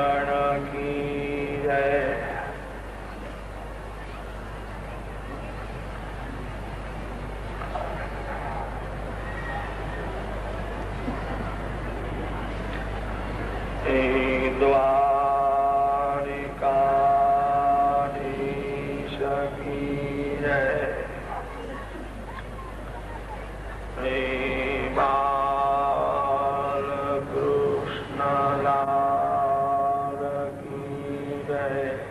की जय। द्वारिकाधीश की जय। बालकृष्ण लाल की जय।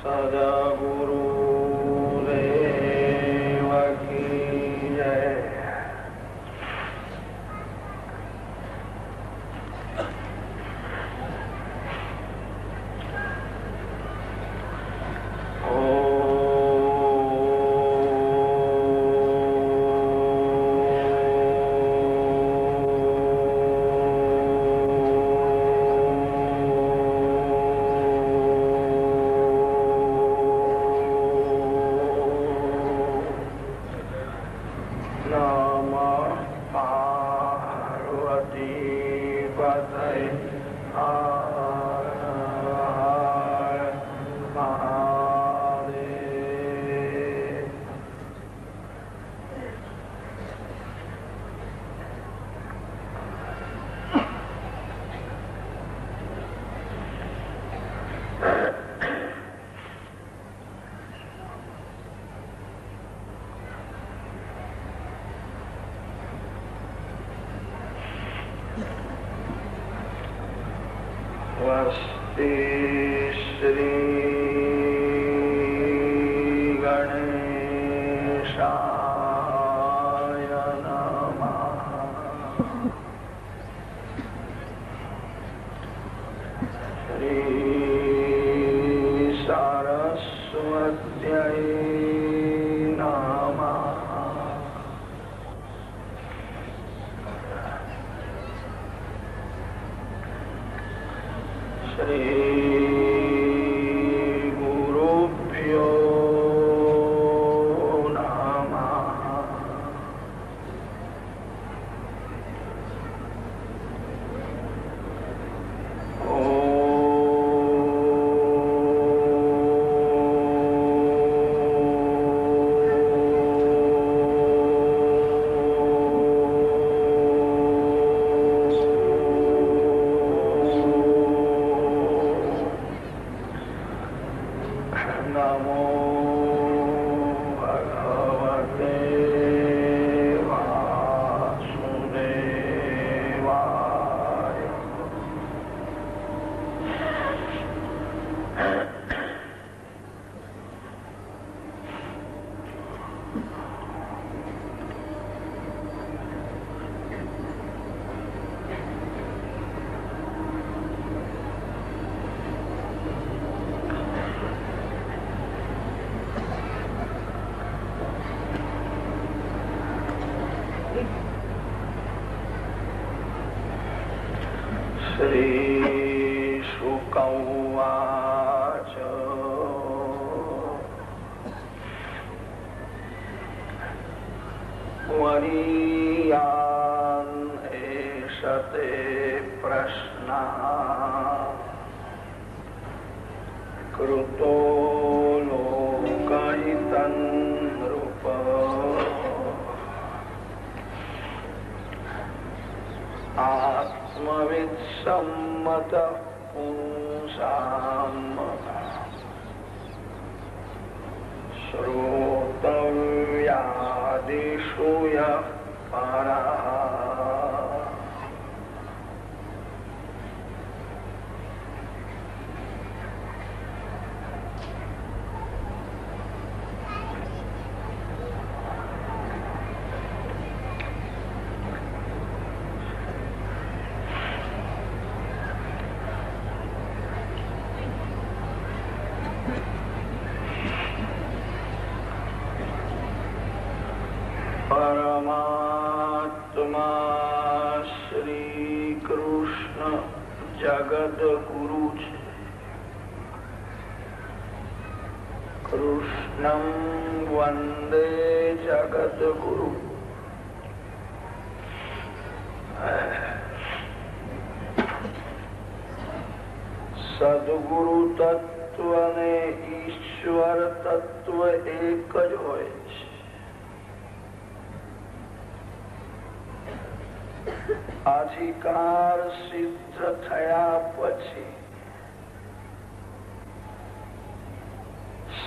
सद्गुरु देव की जय। स्वस्ति श्री गणेशाय नमः। श्री सरस्वत्यै नमः। श्री गुरुभ्यो नमः। नमो भगवते वासुदेवाय। श्री शुक उवाच। वरीयान् एष ते प्रश्नः कृतो लोकहितं नृप। आत्मवित्सम्मतः पुंसाम् श्रोतव्यादिषु यः परः। परमात्मा श्री कृष्ण जगत गुरु છે। कृष्णं वंदे जगत गुरु। સદગુરુ તત્વ અને ઈશ્વર તત્વ એક જ હોય છે. અધિકાર સિદ્ધ થયા પછી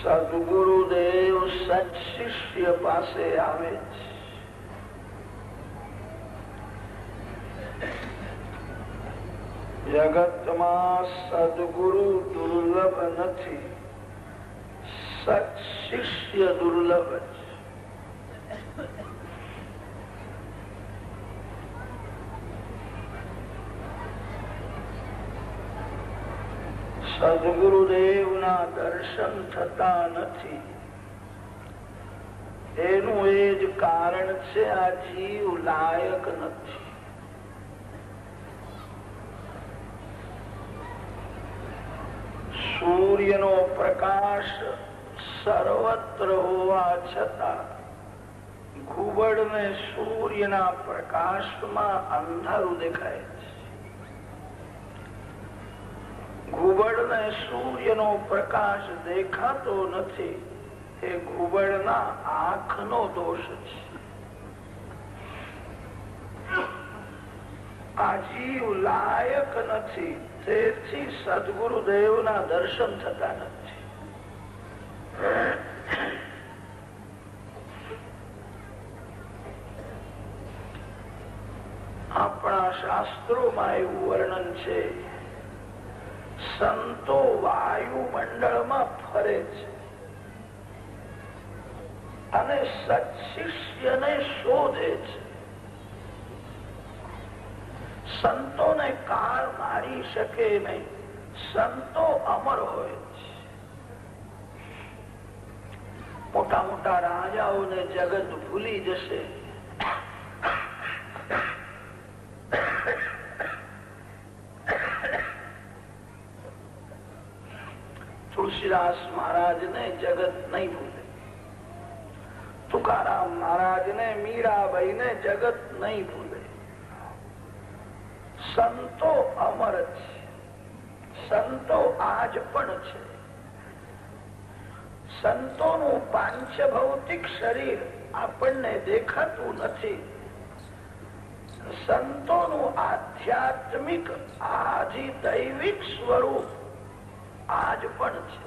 સદગુરુદેવ સત્શિષ્ય પાસે આવે છે. જગતમાં સદગુરુ દુર્લભ નથી, સત્શિષ્ય દુર્લભ છે. સદગુરુદેવના દર્શન થતા નથી. એનું એ જ કારણ છે, આ જીવ લાયક નથી. સૂર્યનો પ્રકાશ સર્વત્ર હોવા છતાં ઘુબડને સૂર્યના પ્રકાશમાં અંધારું દેખાય છે. ઘુબડને સૂર્યનો પ્રકાશ દેખાતો નથી, એ ઘુબડના આંખનો દોષ છે. આ જીવ લાયક નથી, તેથી સદગુરુદેવના દર્શન થતા નથી. આપણા શાસ્ત્રોમાં એવું વર્ણન છે, સંતો વાયુમંડળમાં ફરે છે અને સત્શિષ્યને શોધે છે. સંતોને કાળ મારી શકે નહીં, સંતો અમર હોય છે. મોટા મોટા રાજાઓને જગત ભૂલી જશે, તુલસીદાસ મહારાજને જગત નહીં ભૂલે, તુકારામ મહારાજને, મીરાબાઈને જગત નહીં ભૂલે. સંતો અમર છે, સંતો આજ પણ છે. સંતોનું પાંચભૌતિક શરીર આપણને દેખાતું નથી, સંતોનું આધ્યાત્મિક આદિ દૈવિક સ્વરૂપ આજ પણ છે.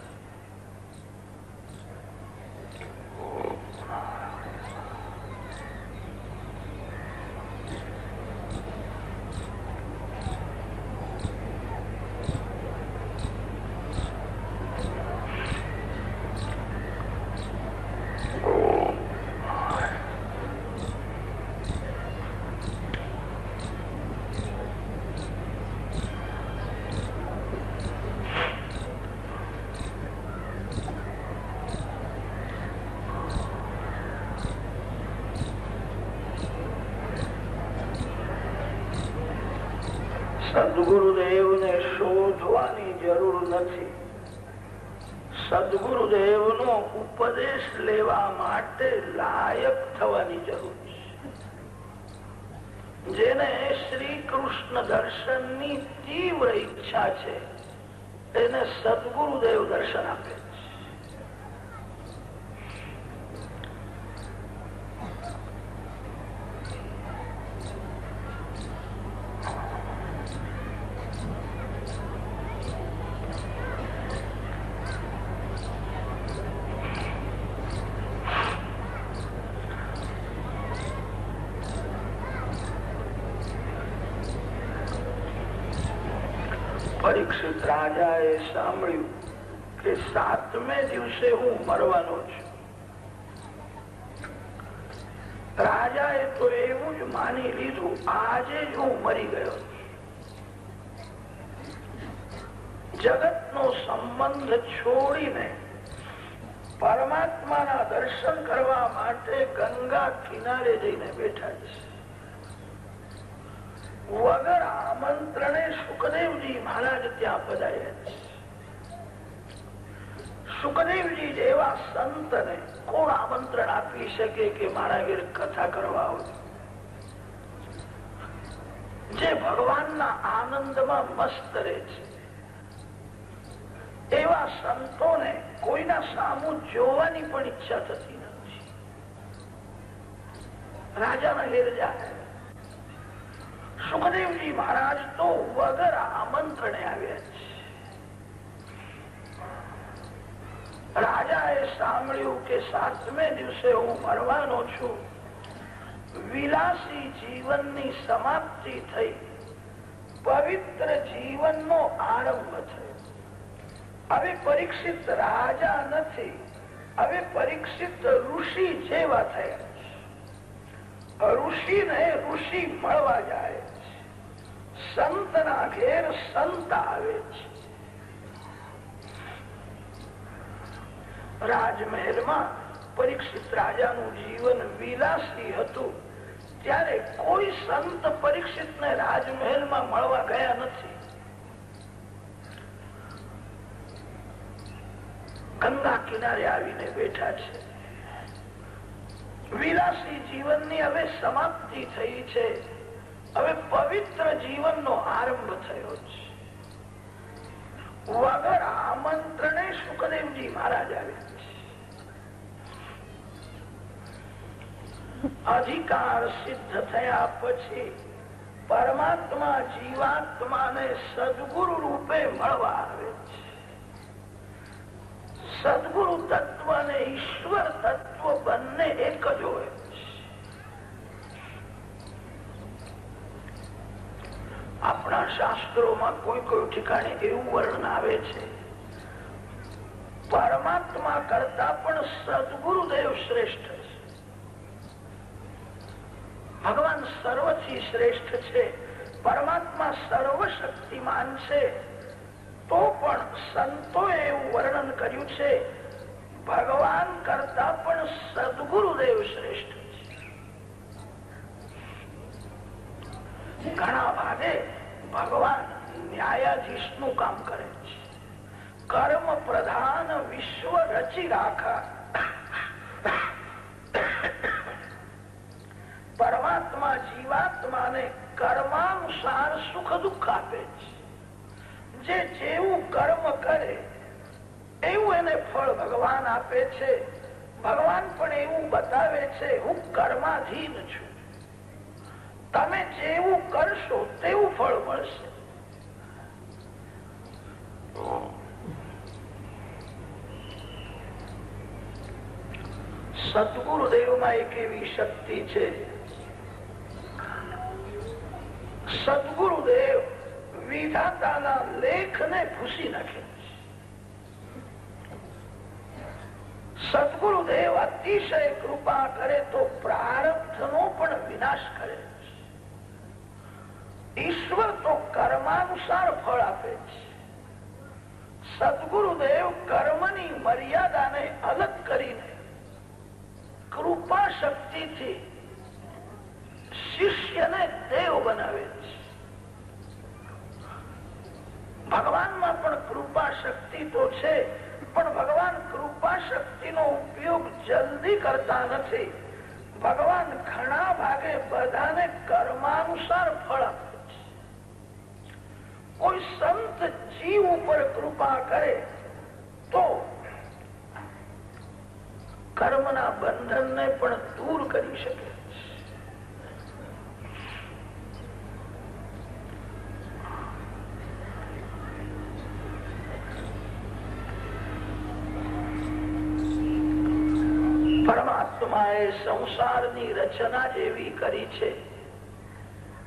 સદગુરુદેવને શોધવાની જરૂર નથી. સદગુરુદેવનો ઉપદેશ લેવા માટે લાયક થવાની જરૂર છે. જેને શ્રી કૃષ્ણ દર્શનની તીવ્ર ઈચ્છા છે, એને સદગુરુદેવ દર્શન આપે છે. પરીક્ષિત રાજાએ સાંભળ્યું કે 7મે દિવસે હું મરવાનો છું. રાજાએ તો એવું જ માની લીધું, આજે જ હું મરી ગયો. જગતનો સંબંધ છોડીને પરમાત્માના દર્શન કરવા માટે ગંગા કિનારે જઈને બેઠા છે. વગર આમંત્રણે સુખદેવજી મહારાજ ત્યાં પધાર્યા છે. સુખદેવજી જેવા સંતને કોણ આમંત્રણ આપી શકે કે મારા ઘેર કથા કરવા આવો? જે ભગવાનના આનંદમાં મસ્ત રહે છે, એવા સંતોને કોઈના સામું જોવાની પણ ઈચ્છા થતી નથી. રાજાના ઘેર જાય. સુખદેવજી મહારાજ તો વગર આમંત્રણે આવ્યા છે. રાજાએ સાંભળ્યું કે 7મે દિવસે હું મરવાનો છું. વિલાસી જીવનની સમાપ્તિ થઈ, પવિત્ર જીવનનો આરંભ થયો. હવે પરીક્ષિત રાજા નથી, હવે પરીક્ષિત ઋષિ જેવા થયા. ઋષિને ઋષિ મળવા જાય છે. સંતના ઘેર સંત આવે છે. રાજમહેલમાં પરીક્ષિત રાજાનું જીવન વિલાસી હતું. ત્યારે કોઈ સંત પરીક્ષિતને રાજમહેલમાં મળવા ગયા નથી. ગંગા કિનારે આવીને બેઠા છે. વિલાસી જીવનની હવે સમાપ્તિ થઈ છે. હવે પવિત્ર જીવનનો આરંભ થયો છે. વગર આમંત્રણે સુખદેવજી મહારાજ આવ્યા છે. અધિકાર સિદ્ધ થયા પછી પરમાત્મા જીવાત્માને સદગુરુ રૂપે મળવા આવે છે. સદગુરુ તત્વ અને ઈશ્વર તત્વ બંને એક જ હોય છે. આપણા શાસ્ત્રોમાં કોઈ કોઈ ઠેકાણે એવું વર્ણન આવે છે, પરમાત્મા કરતા પણ સદગુરુદેવ શ્રેષ્ઠ છે. ભગવાન સર્વથી શ્રેષ્ઠ છે, પરમાત્મા સર્વશક્તિમાન છે. તો પણ સંતોએ એવું વર્ણન કર્યું છે, ભગવાન કરતા પણ સદગુરુદેવ શ્રેષ્ઠ છે. ઘણા ભાગે ભગવાન ન્યાયાધીશ નું કામ કરે છે. કર્મ પ્રધાન વિશ્વ રચી રાખા. પરમાત્મા જીવાત્માને કર્માનુસાર સુખ દુઃખ આપે છે. જે જેવું કર્મ કરે એવું એને ફળ ભગવાન આપે છે. ભગવાન પણ એવું બતાવે છે, હું કર્માધીન છું. તમે જેવું કરશો તેવું ફળ મળશે. સદગુરુદેવમાં એક એવી શક્તિ છે, સદગુરુદેવ વિધાતાના લેખને ભૂસી નાખે. સદગુરુદેવ અતિશય કૃપા કરે તો પ્રારબ્ધનો પણ વિનાશ કરે. ઈશ્વર તો કર્માનુસાર ફળ આપે છે. સદગુરુદેવ કર્મની મર્યાદાને અલગ કરીને કૃપા શક્તિથી શિષ્યને દેવ બનાવે છે. ભગવાનમાં પણ કૃપા શક્તિ તો છે, પણ ભગવાન કૃપા શક્તિનો ઉપયોગ જલ્દી કરતા નથી. ભગવાન ઘણા ભાગે બધાને કર્માનુસાર ફળ આપે છે. કોઈ સંત જીવ ઉપર કૃપા કરે તો કર્મના બંધનને પણ દૂર કરી શકે. પરમાત્માએ સંસારની રચના જેવી કરી છે.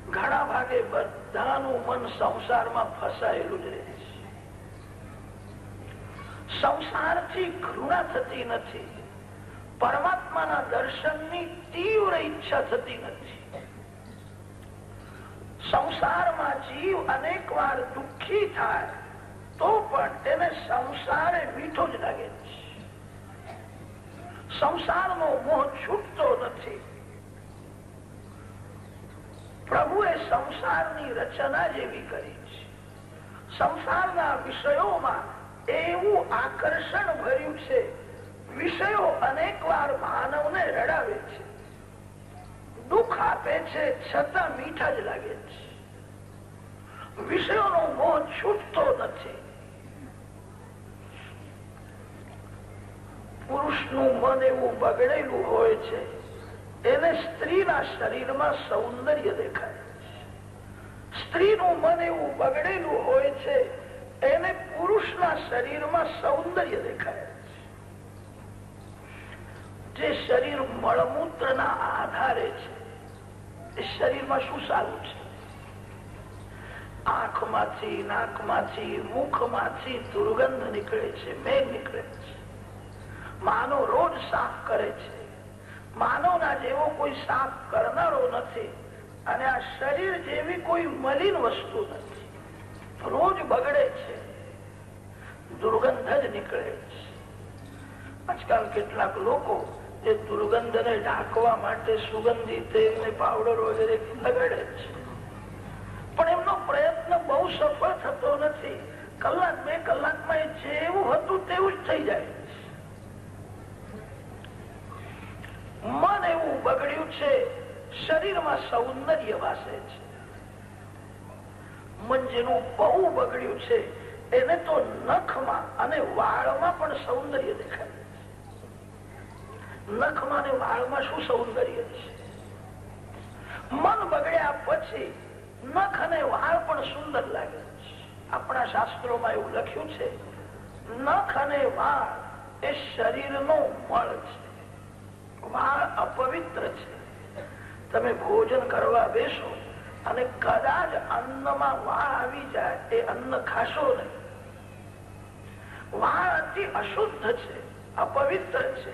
ઘણા ભાગે બધાનું મન સંસારમાં ફસાયેલું જ રહે છે. સંસારથી ઘૃણા થતી નથી. પરમાત્માના દર્શનની તીવ્ર ઈચ્છા થતી નથી. સંસારમાં જીવ અનેક વાર દુઃખી થાય તો પણ તેને સંસારે મીઠો જ લાગે છે. સંસારનો મોહ છૂટતો નથી. પ્રભુએ સંસારની રચના જેવી કરી છે. સંસારના વિષયોમાં એવું આકર્ષણ ભર્યું છે. વિષયો અનેક વાર માનવને રડાવે છે, દુઃખ આપે છે, છતાં મીઠા જ લાગે છે. વિષયોનો મોહ છૂટતો નથી. પુરુષનું મન એવું બગડેલું હોય છે એને સ્ત્રીના શરીરમાં સૌંદર્ય દેખાય. સ્ત્રીનું મન એવું બગડેલું હોય છે એને પુરુષના શરીરમાં સૌંદર્ય દેખાય. જે શરીર મળમૂત્રના આધારે છે એ શરીરમાં શું સારું છે? આંખમાંથી, નાકમાંથી, મુખમાંથી દુર્ગંધ નીકળે છે, મેઘ નીકળે છે. માનવ રોજ સાફ કરે છે. માનવના જેવો કોઈ સાફ કરનારો નથી અને આ શરીર જેવી કોઈ મલિન વસ્તુ નથી. રોજ બગડે છે, દુર્ગંધ જ નીકળે છે. આજકાલ કેટલાક લોકો એ દુર્ગંધને ઢાંકવા માટે સુગંધી તેલ ને પાવડર વગેરે લગાડે છે, પણ એમનો પ્રયત્ન બહુ સફળ થતો નથી. કલાક બે કલાકમાં એ જેવું હતું તેવું જ થઈ જાય. મન એવું બગડ્યું છે, શરીરમાં સૌંદર્ય વાસે છે. મન જેનું બહુ બગડ્યું છે એને તો નખમાં અને વાળમાં પણ સૌંદર્ય દેખાય. નખમાં અને વાળમાં શું સૌંદર્ય છે? મન બગડ્યા પછી નખ અને વાળ પણ સુંદર લાગે છે. આપણા શાસ્ત્રોમાં એવું લખ્યું છે, નખ અને વાળ એ શરીરનો મળ છે. વાળ અપવિત્ર છે. તમે ભોજન કરવા બેસો અને કદાચ અન્નમાં વાળ આવી જાય, એ અન્ન ખાશો નહીં. વાળ અતિ અશુદ્ધ છે, અપવિત્ર છે.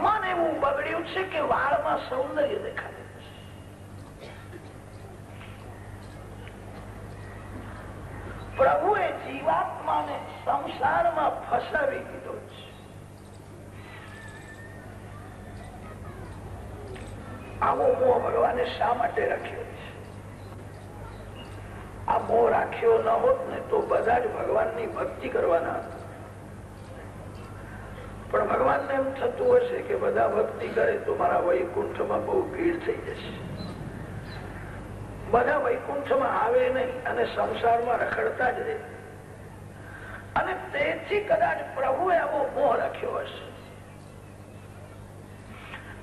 મન એવું બગડ્યું છે કે વાળમાં સૌંદર્ય દેખાય છે. પ્રભુએ જીવાત્માને સંસારમાં ફસાવી દીધો છે. આવો મોહ ભગવાને શા માટે રાખ્યો છે? આ મોહ રાખ્યો ન હોત ને તો બધા જ ભગવાનની ભક્તિ કરવાના હતા. પણ ભગવાનને એમ થતું હશે કે બધા ભક્તિ કરે તો મારા વૈકુંઠમાં બહુ ભીડ થઈ જશે. બધા વૈકુંઠમાં આવે નહીં અને સંસારમાં રખડતા જ રહે. અને તેથી કદાચ પ્રભુએ આવો મોહ રાખ્યો હશે.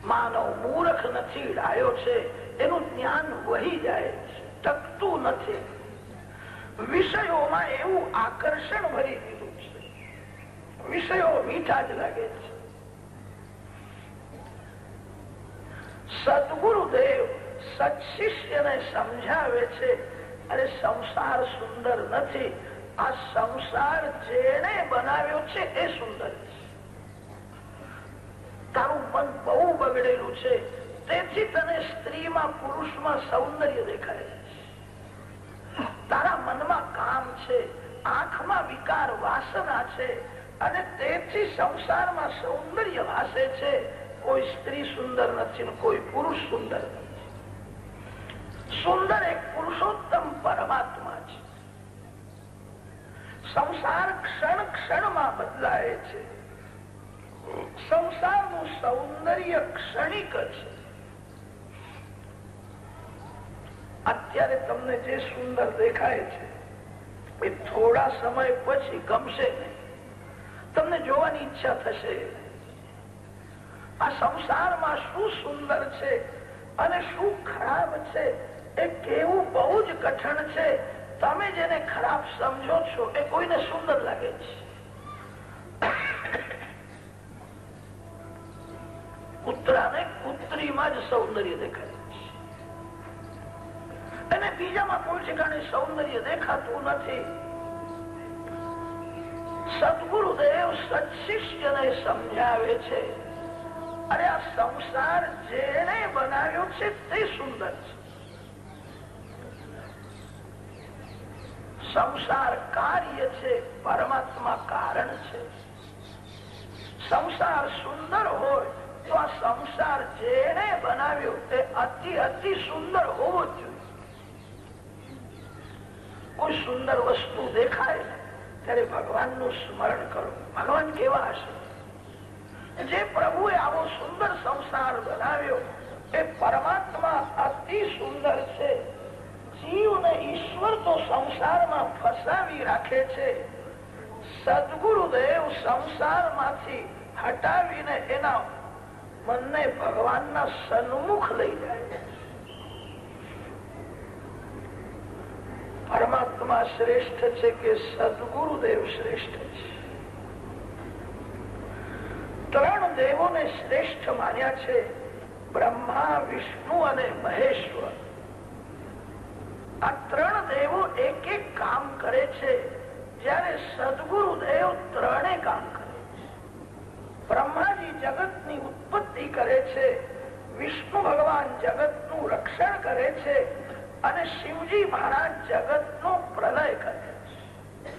માનવ મૂર્ખ નથી, ડાયો છે. એનું જ્ઞાન વહી જાય છે, ટકતું નથી. વિષયોમાં એવું આકર્ષણ ભરી દીધું છે. વિષયો મીઠા જ લાગે છે. સદગુરુદેવ સત્શિષ્યને સમજાવે છે, અરે સંસાર સુંદર નથી, આ સંસાર જેણે બનાવ્યો છે એ સુંદર છે. તારું મન બહુ બગડેલું છે, તેથી તને સ્ત્રીમાં પુરુષમાં સૌંદર્ય દેખાય છે. તારા મનમાં કામ છે, આંખમાં વિકાર વાસના છે અને તેથી સંસારમાં સૌંદર્ય વાસે છે. કોઈ સ્ત્રી સુંદર નથી, કોઈ પુરુષ સુંદર નથી. સુંદર એક પુરુષોત્તમ પરમાત્મા છે. સંસાર ક્ષણ ક્ષણમાં બદલાય છે. સંસારનું સૌંદર્ય ક્ષણિક છે. અત્યારે તમને જે સુંદર દેખાય છે એ થોડા સમય પછી ગમશે નહીં. તમને જોવાની ઈચ્છા થશે. આ સંસારમાં શું સુંદર છે અને શું ખરાબ છે એ કેવું બહુ જ કઠણ છે. તમે જેને ખરાબ સમજો છો એ કોઈને સુંદર લાગે છે. કૂતરાને કૂતરીમાં જ સૌંદર્ય દેખાય છે અને બીજામાં કોઈ ઠેકાણે સૌંદર્ય દેખાતું નથી. સદગુરુદેવ સત્શિષ્યને સમજાવે છે, અરે આ સંસાર જેણે બનાવ્યો છે તે સુંદર છે. સંસાર કાર્ય છે, પરમાત્મા કારણ છે. સંસાર સુંદર હોય તો આ સંસાર જેણે બનાવ્યો તે અતિ અતિ સુંદર હોવો જ જોઈએ. કોઈ સુંદર વસ્તુ દેખાય ત્યારે ભગવાનનું સ્મરણ કરો. ભગવાન કેવા હશે? જે પ્રભુએ આવો સુંદર સંસાર બનાવ્યો એ પરમાત્મા અતિ સુંદર છે. જીવને ઈશ્વર તો સંસારમાં ફસાવી રાખે છે. સદગુરુદેવ સંસારમાંથી હટાવીને એના મનને ભગવાનના સન્મુખ લઈ જાય. પરમાત્મા શ્રેષ્ઠ છે કે સદગુરુદેવ શ્રેષ્ઠ છે? ત્રણ દેવોને શ્રેષ્ઠ માન્યા છે, બ્રહ્મા, વિષ્ણુ અને મહેશ્વર. આ ત્રણ દેવો એક એક કામ કરે છે, જ્યારે સદગુરુદેવ ત્રણે કામ કરે છે. બ્રહ્માજી જગતની ઉત્પત્તિ કરે છે, વિષ્ણુ ભગવાન જગતનું રક્ષણ કરે છે અને શિવજી મહારાજ જગતનો પ્રલય કરે છે.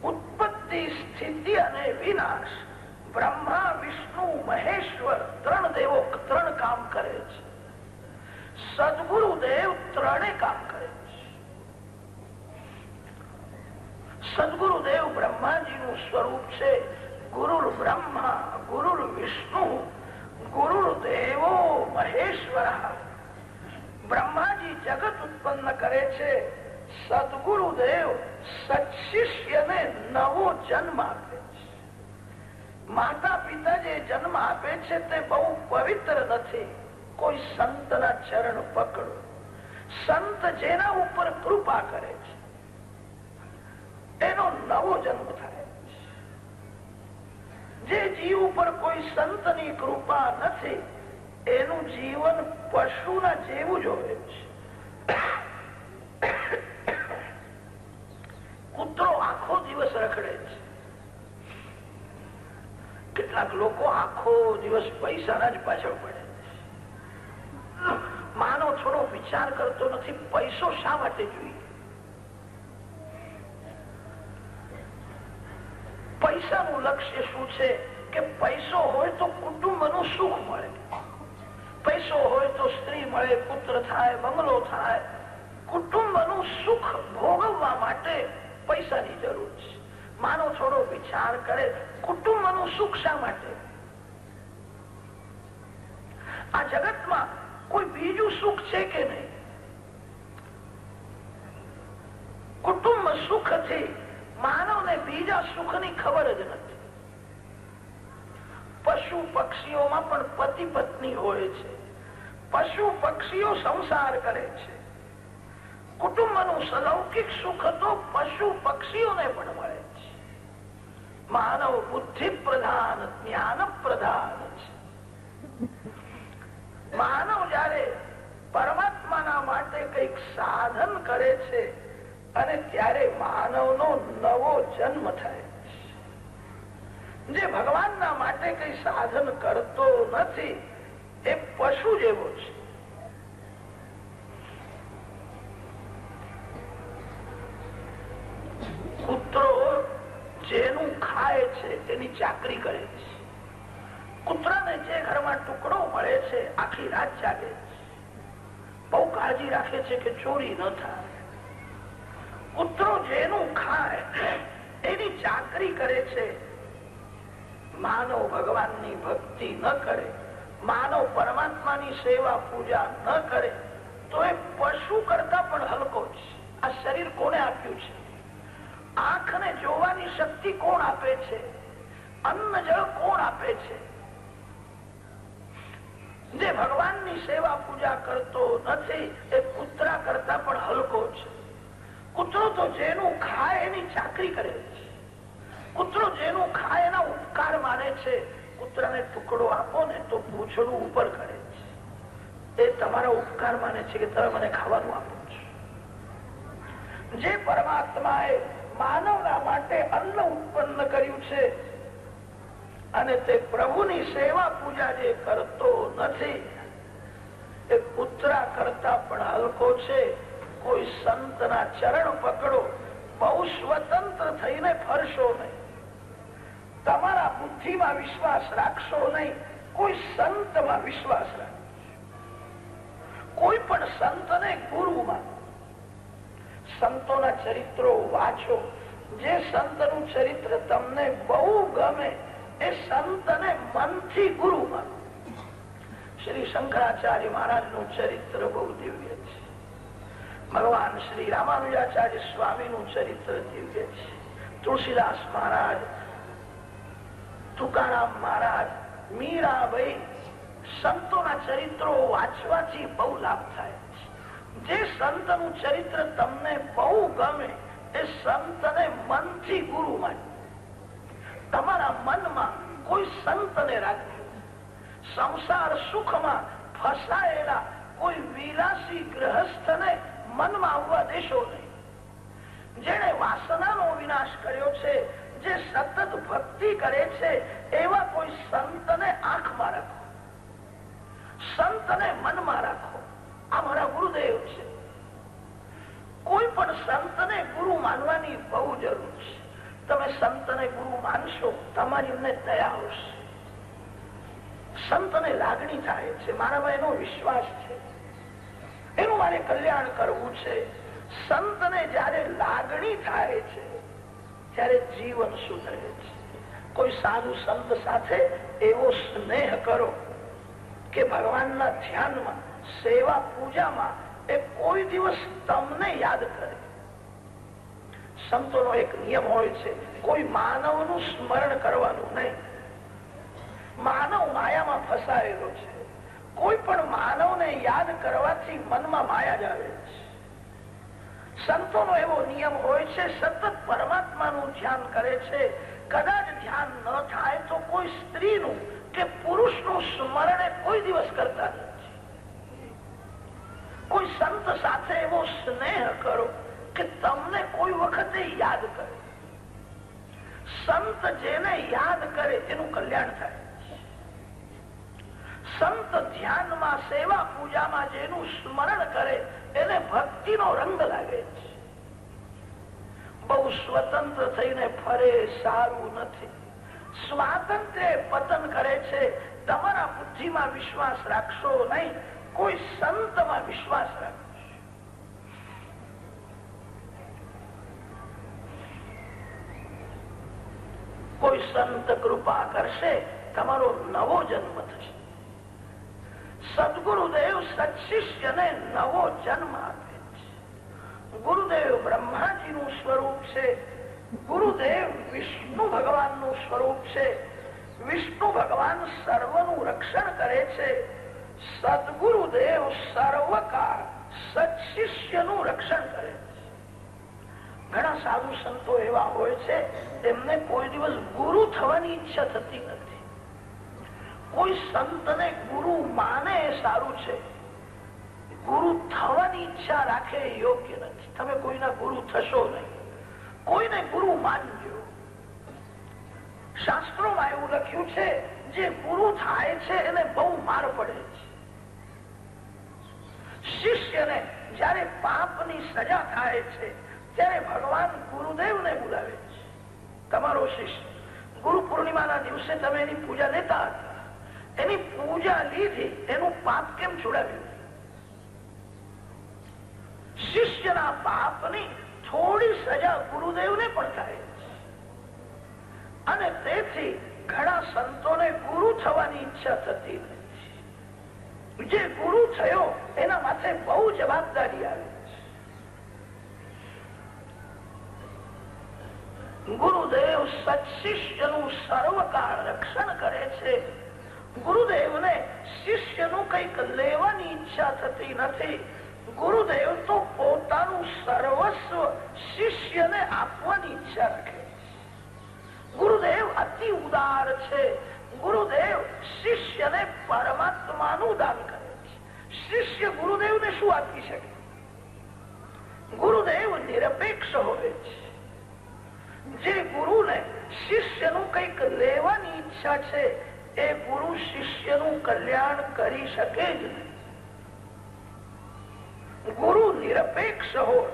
ઉત્પત્તિ, સ્થિતિ અને વિનાશ બ્રહ્મા, વિષ્ણુ, મહેશ્વર ત્રણ દેવો ત્રણ કામ કરે છે. સદગુરુદેવ ત્રણે કામ કરે છે. સદગુરુદેવ બ્રહ્માજીનું સ્વરૂપ છે. ગુરુર બ્રહ્મા, ગુરુર વિષ્ણુ, ગુરુર દેવો મહેશ્વર. બ્રહ્માજી જગત ઉત્પન્ન કરે છે. સદગુરુદેવ સત્શિષ્યને નવો જન્મ આપે છે. માતા પિતા જે જન્મ આપે છે તે બહુ પવિત્ર નથી. કોઈ સંતના ચરણ પકડો. સંત જેના ઉપર કૃપા કરે છે એનો નવો જન્મ થાય છે. જે જીવ ઉપર કોઈ સંતની કૃપા નથી એનું જીવન પશુના જેવું જ હોય છે. કૂતરો આખો દિવસ રખડે છે. કેટલાક લોકો આખો દિવસ પૈસાના જ પાછળ પડે. માનવ થોડો વિચાર કરતો નથી, પૈસો શા માટે જોઈએ? પૈસાનું લક્ષ્ય શું છે કે પૈસો હોય તો કુટુંબનું સુખ મળે, પૈસો હોય તો સ્ત્રી મળે, પુત્ર થાય, બંગલો થાય. કુટુંબનું સુખ ભોગવવા માટે પૈસાની જરૂર છે. માનવ થોડો વિચાર કરે, કુટુંબનું સુખ શા માટે? આ જગતમાં કોઈ બીજું સુખ છે કે નહીં? કુટુંબ સુખથી માનવને બીજા સુખની ખબર જ નથી. પશુ પક્ષીઓમાં પણ પતિ પત્ની હોય છે. પશુ પક્ષીઓ સંસાર કરે છે. કુટુંબનું લૌકિક સુખ તો પશુ પક્ષીઓને પણ મળે છે. માનવ બુદ્ધિ પ્રધાન, જ્ઞાન પ્રધાન છે. માનવ જયારે પરમાત્માના માટે કઈક સાધન કરે છે અને ત્યારે માનવનો નવો જન્મ થાય છે. જે ભગવાનના માટે કઈ સાધન કરતો નથી એ પશુ જેવો છે. કૂતરો જેનું ખાય છે તેની ચાકરી કરે છે. કૂતરાને જે ઘરમાં ટુકડો મળે છે આખી રાત જાગે છે. બહુ કાળજી રાખે છે કે ચોરી ન થાય. કૂતરો જેનું ખાય એની ચાકરી કરે છે. માનવ ભગવાનની ભક્તિ ન કરે, માનવ પરમાત્માની સેવા પૂજા ન કરે તો એ પશુ કરતા પણ હલકો છે. આ શરીર કોને આપ્યું છે? આંખને જોવાની શક્તિ કોણ આપે છે? અન્ન જળ કોણ આપે છે? જે ભગવાનની સેવા પૂજા કરતો નથી એ કૂતરા કરતા પણ હલકો છે. કૂતરો તો જેનું ખાય એની ચાકરી કરે છે. કૂતરો જેનું ખાય એના ઉપકાર માને છે. કૂતરાને ટુકડો આપો ને તો પૂંછડું ઉપર કરે છે. એ તમારા ઉપકાર માને છે કે તમે મને ખાવાનું આપો છો. જે પરમાત્માએ માનવના માટે અન્ન ઉત્પન્ન કર્યું છે અને તે પ્રભુની સેવા પૂજા જે કરતો નથી એ કૂતરા કરતા પણ હલકો છે. કોઈ સંતના ચરણ પકડો, બહુ સ્વતંત્ર થઈને ફરશો નહીં. તમારા બુદ્ધિમાં વિશ્વાસ રાખશો નહીં, કોઈ સંતમાં વિશ્વાસ રાખો. કોઈ પણ સંતને ગુરુ માનો. સંતોના ચરિત્રો વાંચો. જે સંતનું ચરિત્ર તમને બહુ ગમે એ સંતને મનથી ગુરુ માનો. શ્રી શંકરાચાર્ય મહારાજનું ચરિત્ર બહુ દિવ્ય છે. ભગવાન શ્રી રામાનુજાચાર્ય સ્વામીનું ચરિત્ર દિવ્ય છે. તુલસીદાસ મહારાજ, તુકારામ મહારાજ, મીરાબાઈ, સંતોના ચરિત્રો વાંચવાથી બહુ લાભ થાય છે. જે સંતનું ચરિત્ર તમને બહુ ગમે એ સંતને મનથી ગુરુ માનો. તમારા મનમાં કોઈ સંતને રાખજો. સંસાર સુખમાં ફસાયેલા કોઈ વિલાસી ગ્રહસ્થને મનમાં આવવા દેશો નહીં. જેને વાસનાનો વિનાશ કર્યો છે, જે સતત ભક્તિ કરે છે, એવા કોઈ સંતને આંખમાં રાખો, સંતને મનમાં રાખો. આ મારા ગુરુદેવ છે. કોઈ પણ સંતને ગુરુ માનવાની બહુ જરૂર છે. તમે સંતને ગુરુ માનશો, તમારી એમને દયા આવશે. સંતને લાગણી થાય છે, મારામાં એનો વિશ્વાસ છે, એનું મારે કલ્યાણ કરવું છે. સંતને જયારે લાગણી થાય છે ત્યારે જીવન સુધરે છે. કોઈ સાધુ સંત સાથે એવો સ્નેહ કરો કે ભગવાનના ધ્યાનમાં, સેવા પૂજામાં એ કોઈ દિવસ તમને યાદ કરે. સંતોનો એક નિયમ હોય છે, કોઈ માનવનું સ્મરણ કરવાનું નહીં. માનવ માયામાં ફસાયેલો છે. કોઈ પણ માનવને યાદ કરવાથી મનમાં માયા જ આવે છે. સંતોનો એવો નિયમ હોય છે, સતત પરમાત્માનું ધ્યાન કરે છે. કદાચ ધ્યાન ન થાય તો કોઈ સ્ત્રીનું કે પુરુષનું સ્મરણ કોઈ દિવસ કરતા નથી. કોઈ સંત સાથે એવો સ્નેહ કરો કે તમને કોઈ વખતે યાદ કરે. સંત જેને યાદ કરે એનું કલ્યાણ થાય. સંત ધ્યાનમાં, સેવા પૂજામાં જેનું સ્મરણ કરે એને ભક્તિનો રંગ લાગે છે. બહુ સ્વતંત્ર થઈને ફરે સારું નથી. સ્વાતંત્ર્ય પતન કરે છે. તમારા બુદ્ધિમાં વિશ્વાસ રાખશો નહીં, કોઈ સંતમાં વિશ્વાસ રાખશો. કોઈ સંત કૃપા કરશે, તમારો નવો જન્મ થશે. સદગુરુદેવ સત્શિષ્યને નવો જન્મ આપે છે. ગુરુદેવ બ્રહ્માજીનું સ્વરૂપ છે. ગુરુદેવ વિષ્ણુ ભગવાનનું સ્વરૂપ છે. વિષ્ણુ ભગવાન સર્વનું રક્ષણ કરે છે. સદગુરુદેવ સર્વકાળ સત્શિષ્યનું રક્ષણ કરે છે. ઘણા સાધુ સંતો એવા હોય છે, તેમને કોઈ દિવસ ગુરુ થવાની ઈચ્છા થતી નથી. કોઈ સંતને ગુરુ માને એ સારું છે, ગુરુ થવાની ઈચ્છા રાખે એ યોગ્ય નથી. તમે કોઈના ગુરુ થશો નહીં, કોઈને ગુરુ માનજો. શાસ્ત્રોમાં એવું લખ્યું છે, જે ગુરુ થાય છે એને બહુ માર પડે છે. શિષ્યને જયારે પાપની સજા થાય છે ત્યારે ભગવાન ગુરુદેવને બોલાવે છે. તમારો શિષ્ય ગુરુ પૂર્ણિમાના દિવસે તમે એની પૂજા લેતા હતા, એની પૂજા લીધી, એનું પાપ કેમ છોડાવ્યું? શિષ્યના પાપની થોડી સજા ગુરુદેવને પણ થાય છે. અને તેથી ઘણા સંતોને ગુરુ થવાની ઈચ્છા થતી નથી. જે ગુરુ થયો એના માથે બહુ જવાબદારી આવે છે. ગુરુદેવ સત્શિષ્યનું સર્વકાળ રક્ષણ કરે છે. ગુરુદેવને શિષ્યનું કંઈક લેવાની ઈચ્છા થતી નથી. ગુરુદેવ તો પોતાનું સર્વસ્વ શિષ્યને આપવાની ઈચ્છા રાખે. ગુરુદેવ અતિ ઉદાર છે. ગુરુદેવ શિષ્યને પરમાત્માનું દાન કરે છે. શિષ્ય ગુરુદેવને શું આપી શકે? ગુરુદેવ નિરપેક્ષ હોય છે. જે ગુરુને શિષ્યનું કંઈક લેવાની ઈચ્છા છે એ ગુરુ શિષ્યનું કલ્યાણ કરી શકે જ નહીં. ગુરુ નિરપેક્ષ હોય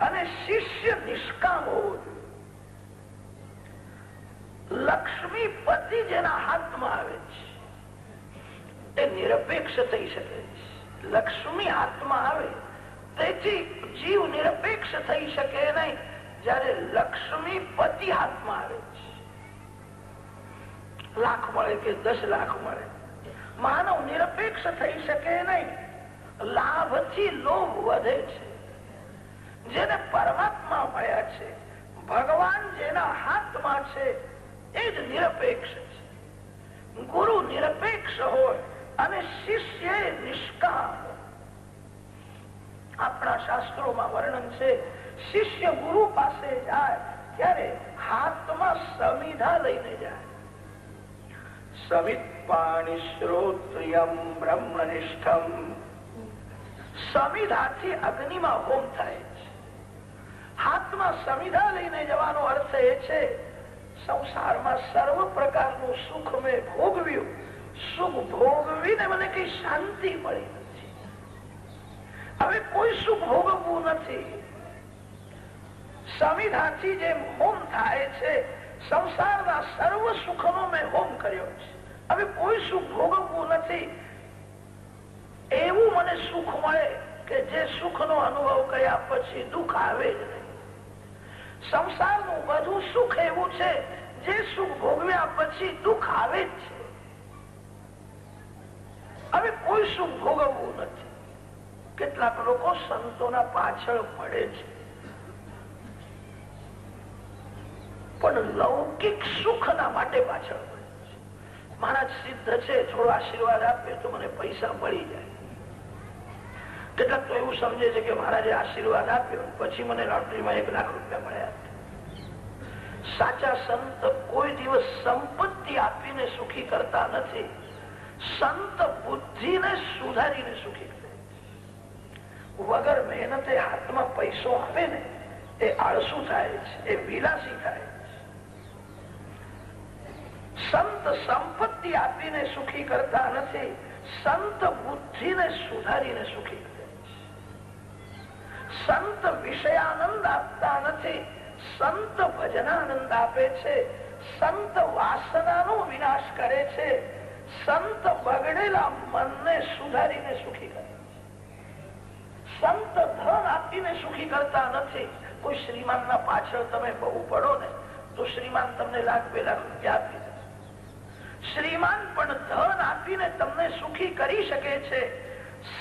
અને શિષ્ય નિષ્કામ હોય. લક્ષ્મીપતિ જેના હાથમાં આવે છે એ નિરપેક્ષ થઈ શકે છે. લક્ષ્મી હાથમાં આવે તેથી જીવ નિરપેક્ષ થઈ શકે નહીં. જયારે લક્ષ્મીપતિ હાથમાં આવે છે, લાખ મળે કે 10 લાખ મળે, માનવ નિરપેક્ષ થઈ શકે નહીં. લાભથી લોભ વધે છે. જેને પરમાત્મા મળ્યા છે, ભગવાન જેના હાથમાં છે એ જ નિરપેક્ષ છે. ગુરુ નિરપેક્ષ હોય અને શિષ્ય નિષ્કામ. આપણા શાસ્ત્રોમાં વર્ણન છે, શિષ્ય ગુરુ પાસે જાય ત્યારે હાથમાં સમિધા લઈને જાય. સમિત પાણી શ્રોત્રિયમ બ્રહ્મનિષ્ઠમ. સમિધાથી અગ્નિમાં હોમ થાય છે. હાથમાં સમિધા લઈને જવાનો અર્થ એ છે, સંસારમાં સર્વ પ્રકારનું સુખ મેં ભોગવ્યું, સુખ ભોગવીને મને કઈ શાંતિ મળી નથી. હવે કોઈ સુખ ભોગવવું નથી. સમિધાથી જે હોમ થાય છે, સંસારના સર્વ સુખનો મેં હોમ કર્યો છે, હવે કોઈ સુખ ભોગવવું નથી. એવું મને સુખ મળે કે જે સુખનો અનુભવ કર્યા પછી દુઃખ આવે જ નહીં. સંસારનું બધું સુખ એવું છે, જે સુખ ભોગવ્યા પછી દુઃખ આવે જ છે. હવે કોઈ સુખ ભોગવવું નથી. કેટલાક લોકો સંતોના પાછળ પડે છે, પણ લૌકિક સુખના માટે પાછળ પડે છે. મહારાજ સિદ્ધ છે, થોડો આશીર્વાદ આપે તો મને પૈસા મળી જાય. કેટલાક તો એવું સમજે છે કે મહારાજે આશીર્વાદ આપ્યો પછી મને લોટરીમાં 1 લાખ રૂપિયા મળ્યા. સાચા સંત કોઈ દિવસ સંપત્તિ આપીને સુખી કરતા નથી. સંત બુદ્ધિને સુધારીને સુખી કરે. વગર મહેનતે હાથમાં પૈસો આવે ને એ આળસુ થાય છે, એ વિલાસી થાય છે. સંત સંપત્તિ આપીને સુખી કરતા નથી, સંત બુદ્ધિને સુધારીને સુખી કરે. સંત વિષયાનંદ આપતા નથી, સંત ભજનાનંદ આપે છે. સંત વાસનાનો વિનાશ કરે છે. સંત બગડેલા મનને સુધારીને સુખી કરે. સંત ધન આપીને સુખી કરતા નથી. કોઈ શ્રીમાનના પાછળ તમે બહુ પડો ને તો શ્રીમાન તમને 1 લાખ 2 લાખ રૂપિયા આપી દે. શ્રીમાન પણ ધન આપીને તમને સુખી કરી શકે છે.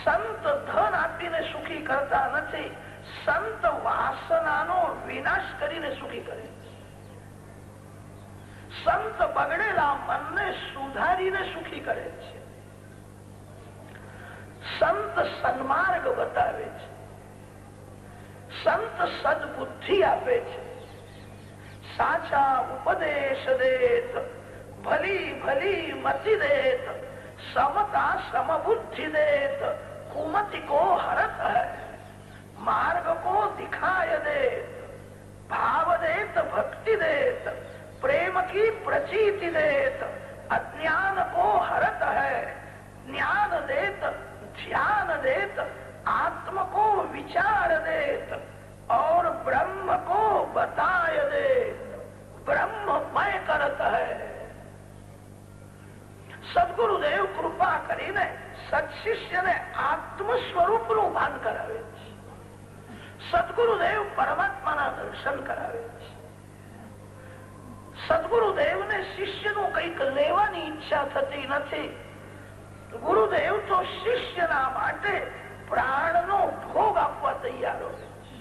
સંત ધન આપીને સુખી કરતા નથી, સંત વાસનાનો વિનાશ કરીને સુખી કરે. સંત બગડેલા મનને સુધારીને સુખી કરે છે. સંત સન્માર્ગ બતાવે છે. સંત સદબુદ્ધિ આપે છે. સાચા ઉપદેશ દેત, ભલી ભલી મતિ દેત, समता समबुद्धि देत, कुमति को हरत है, मार्ग को दिखाय देत, भाव देत भक्ति देत, प्रेम की प्रचीति देत, अज्ञान को हरत है, ज्ञान देत ध्यान देत, आत्म को विचार देत और ब्रह्म को बताय देत, ब्रह्ममय करत है. સદગુરુદેવ કૃપા કરીને સત્શિષ્યને આત્મ સ્વરૂપનું ભાન કરાવે છે. સદગુરુદેવ પરમાત્માના દર્શન કરાવે છે. સદગુરુદેવને શિષ્યનું કંઈક લેવાની ઈચ્છા થતી નથી. ગુરુદેવ તો શિષ્યના માટે પ્રાણનો ભોગ આપવા તૈયાર હોય છે.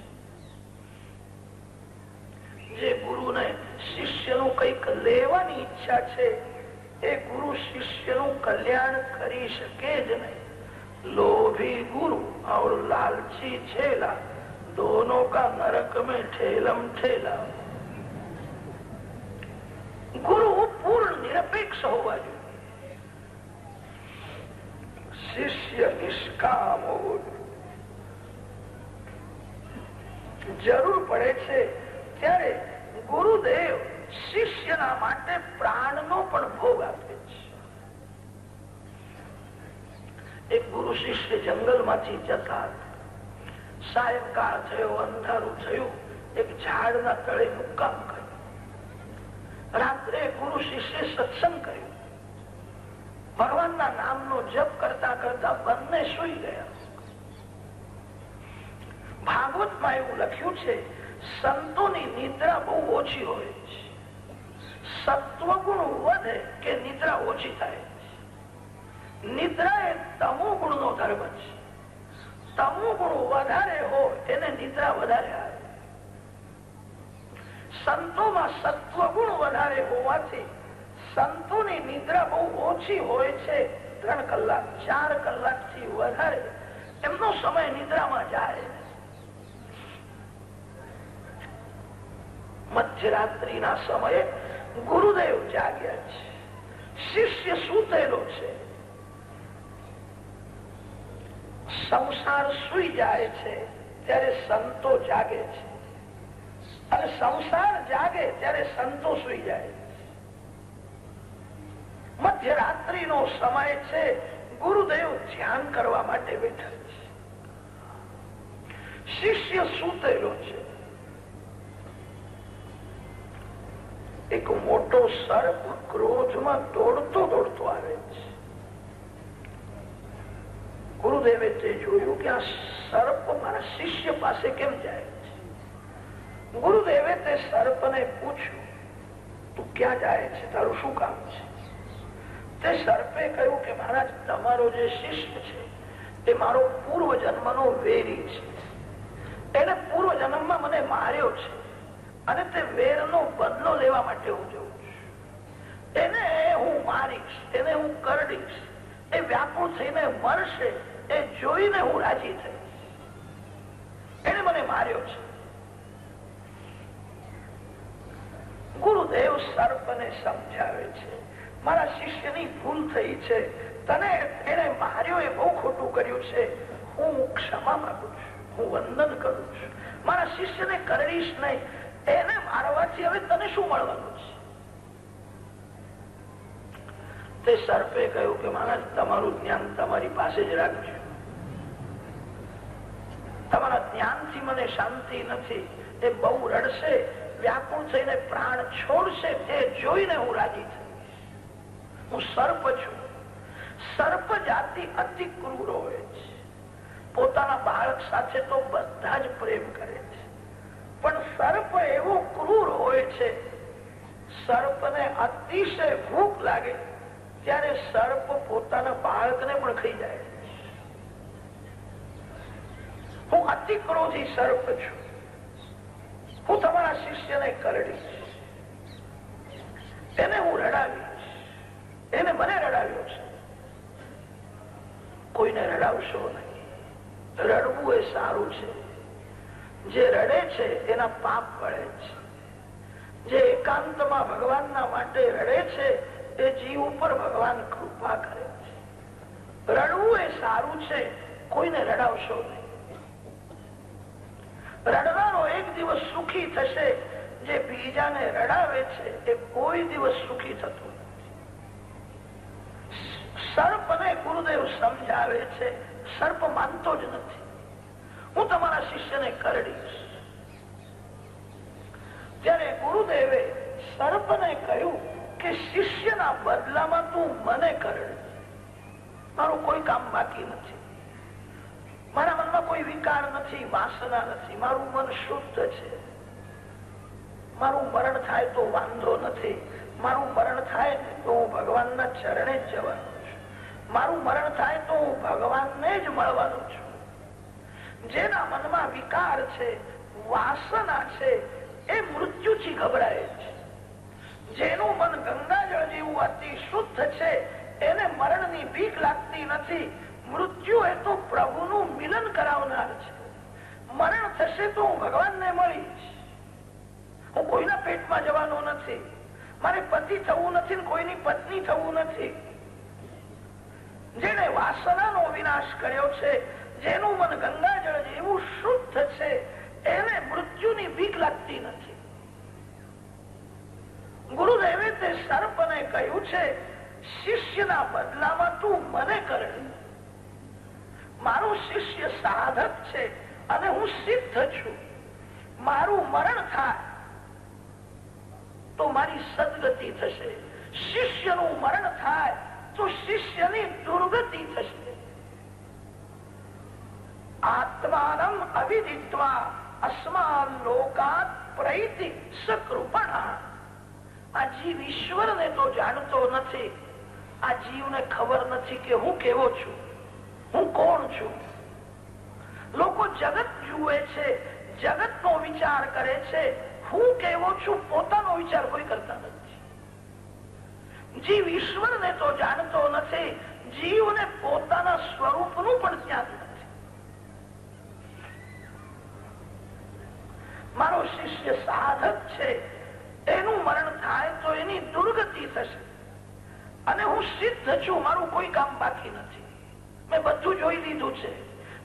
જે ગુરુને શિષ્યનું કંઈક લેવાની ઈચ્છા છે એ ગુરુ શિષ્યનું કલ્યાણ કરી શકે જ નહીં. लोभी गुरु और लालची चेला दोनों का नरक में ठेलम ठेला. गुरु पूर्ण निरपेक्ष होगा जो, शिष्य निष्काम हो. જરૂર પડે છે ત્યારે ગુરુદેવ શિષ્યના માટે પ્રાણનો પણ ભોગ આપે છે. એક ગુરુ શિષ્ય જંગલમાંથી જતા સાયંકાળ થયો, અંધારું થયું, એક ઝાડના તળે મુક્કામ કર્યો. રાત્રે ગુરુ શિષ્ય સત્સંગ કર્યો. ભગવાનના નામનો જપ કરતા કરતા બંને સુઈ ગયા. ભાગવતમાં એવું લખ્યું છે, સંતોની નિદ્રા બહુ ઓછી હોય છે. સત્વગુણ વધે કે નિદ્રા ઓછી થાય. નિદ્રા એ તમો ગુણ નો ધર્મ છે. તમો ગુણ વધારે હોય એને નિદ્રા વધારે આવે. સંતોમાં સત્વગુણ વધારે હોવાથી સંતોની નિદ્રા બહુ ઓછી હોય છે. 3 કલાક 4 કલાકથી વધારે એમનો સમય નિદ્રામાં જાય. મધ્યરાત્રિના સમયે ગુરુદેવ જાગ્યા છે, શિષ્ય સૂતેલો છે. સંસાર સુઈ જાય છે ત્યારે સંતો જાગે છે, અને સંસાર જાગે ત્યારે સંતો સુઈ જાય. મધ્યરાત્રિનો સમય છે, ગુરુદેવ ધ્યાન કરવા માટે બેઠા છે, શિષ્ય સૂતેલો છે. એક મોટો સર્પ ક્રોધમાં દોડતો દોડતો આવે છે. ગુરુદેવે તે જોયું કે આ સર્પ મારા શિષ્ય પાસે કેમ જાય છે. ગુરુદેવે તે સર્પને પૂછ્યું, તું ક્યાં જાય છે, તારું શું કામ છે? તે સર્પે કહ્યું કે મહારાજ, તમારો જે શિષ્ય છે તે મારો પૂર્વ જન્મનો વેરી છે. એને પૂર્વ જન્મમાં મને માર્યો છે અને તે વેરનો બદલો લેવા માટે હું જઉં છું. એને હું મારીશ, એને હું કરડીશ. એ વ્યાકુળ થઈને મરશે એ જોઈને હું રાજી થઈશ. એને મને માર્યો છે. ગુરુદેવ સર્પને સમજાવે છે, મારા શિષ્યની ભૂલ થઈ છે, તને એને માર્યો એ બહુ ખોટું કર્યું છે, હું ક્ષમા માંગુ છું, હું વંદન કરું છું. મારા શિષ્યને કરડીશ નહીં. એને મારવાથી હવે તને શું મળવાનું છે? તે સર્પે કહ્યું કે મહારાજ, તમારું જ્ઞાન તમારી પાસે જ રાખજો. તમારા જ્ઞાનથી મને શાંતિ નથી. એ બહુ રડશે, વ્યાકુળ થઈને પ્રાણ છોડશે, તે જોઈને હું રાજી થઈશ. હું સર્પ છું. સર્પ જાતિ અતિ ક્રૂર હોય છે. પોતાના બાળક સાથે તો બધા જ પ્રેમ કરે છે, પણ સર્પ એવો ક્રૂર હોય છે, સર્પને અતિશય ભૂખ લાગે ત્યારે સર્પ પોતાના બાળકને પણ ખાઈ જાય. હું અતિ ક્રોધી સર્પ છું. હું તમારા શિષ્યને કરડીશ, એને હું રડાવીશ. એને મને રડાવ્યો છે. કોઈને રડાવશો નહીં. રડવું એ સારું છે. જે રડે છે એના પાપ પડે છે. જે એકાંતમાં ભગવાનના માટે રડે છે એ જીવ ઉપર ભગવાન કૃપા કરે છે. રડવું એ સારું છે. કોઈને રડાવશો નહીં. રડનારો એક દિવસ સુખી થશે. જે બીજાને રડાવે છે એ કોઈ દિવસ સુખી થતો નથી. સર્પને ગુરુદેવ સમજાવે છે. સર્પ માનતો જ નથી. હું તમારા શિષ્યને કરડીશ. ત્યારે ગુરુદેવે સર્પને કહ્યું કે શિષ્યના બદલામાં તું મને કરડ. મારું કોઈ કામ બાકી નથી. મારા મનમાં કોઈ વિકાર નથી, વાસના નથી. મારું મન શુદ્ધ છે. મારું મરણ થાય તો વાંધો નથી. મારું મરણ થાય તો હું ભગવાનના ચરણે જ જવાનું છું. મારું મરણ થાય તો હું ભગવાનને જ મળવાનું છું. જેના મનમાં વિકાર છે, વાસના છે, એ મૃત્યુથી ગભરાય છે. જેનું મન ગંગાજળ જેવું અતિ શુદ્ધ છે એને મરણની બીક લાગતી નથી. મૃત્યુ એ તો પ્રભુનું મિલન કરાવનાર છે. મરણ થશે તો હું ભગવાનને મળીશ. હું કોઈના પેટમાં જવાનો નથી. મારે પતિ થવું નથી, કોઈની પત્ની થવું નથી. જેને વાસનાનો વિનાશ કર્યો છે, જેનું મન ગંગાજળ જેવું શુદ્ધ છે, એને મૃત્યુની બીક લાગતી નથી. ગુરુદેવે તે સર્પને કહ્યું છે, શિષ્યના બદલામાં તું મને કરડ. મારું શિષ્ય સાધક છે અને હું સિદ્ધ છું. મારું મરણ થાય તો મારી સદગતિ થશે. શિષ્યનું મરણ થાય તો શિષ્યની દુર્ગતિ થશે. આત્માનમ અવિદિત્વા અસ્માન લોકાત પ્રૈતિ સકૃપણા. આ જીવ ઈશ્વરને તો જાણતો નથી. આ જીવને ખબર નથી કે હું કેવો છું, હું કોણ છું. લોકો જગત જુએ છે, જગતનો વિચાર કરે છે. હું કેવો છું પોતાનો વિચાર કોઈ કરતા નથી. જીવ ઈશ્વરને તો જાણતો નથી, જીવને પોતાના સ્વરૂપનું પણ જ્ઞાન નથી. મારો શિષ્ય સાધક છે, એનું મરણ થાય તો એની દુર્ગતિ થશે, અને હું સિદ્ધ છું, મારું કોઈ કામ બાકી નથી. મેં બધું જોઈ લીધું છે,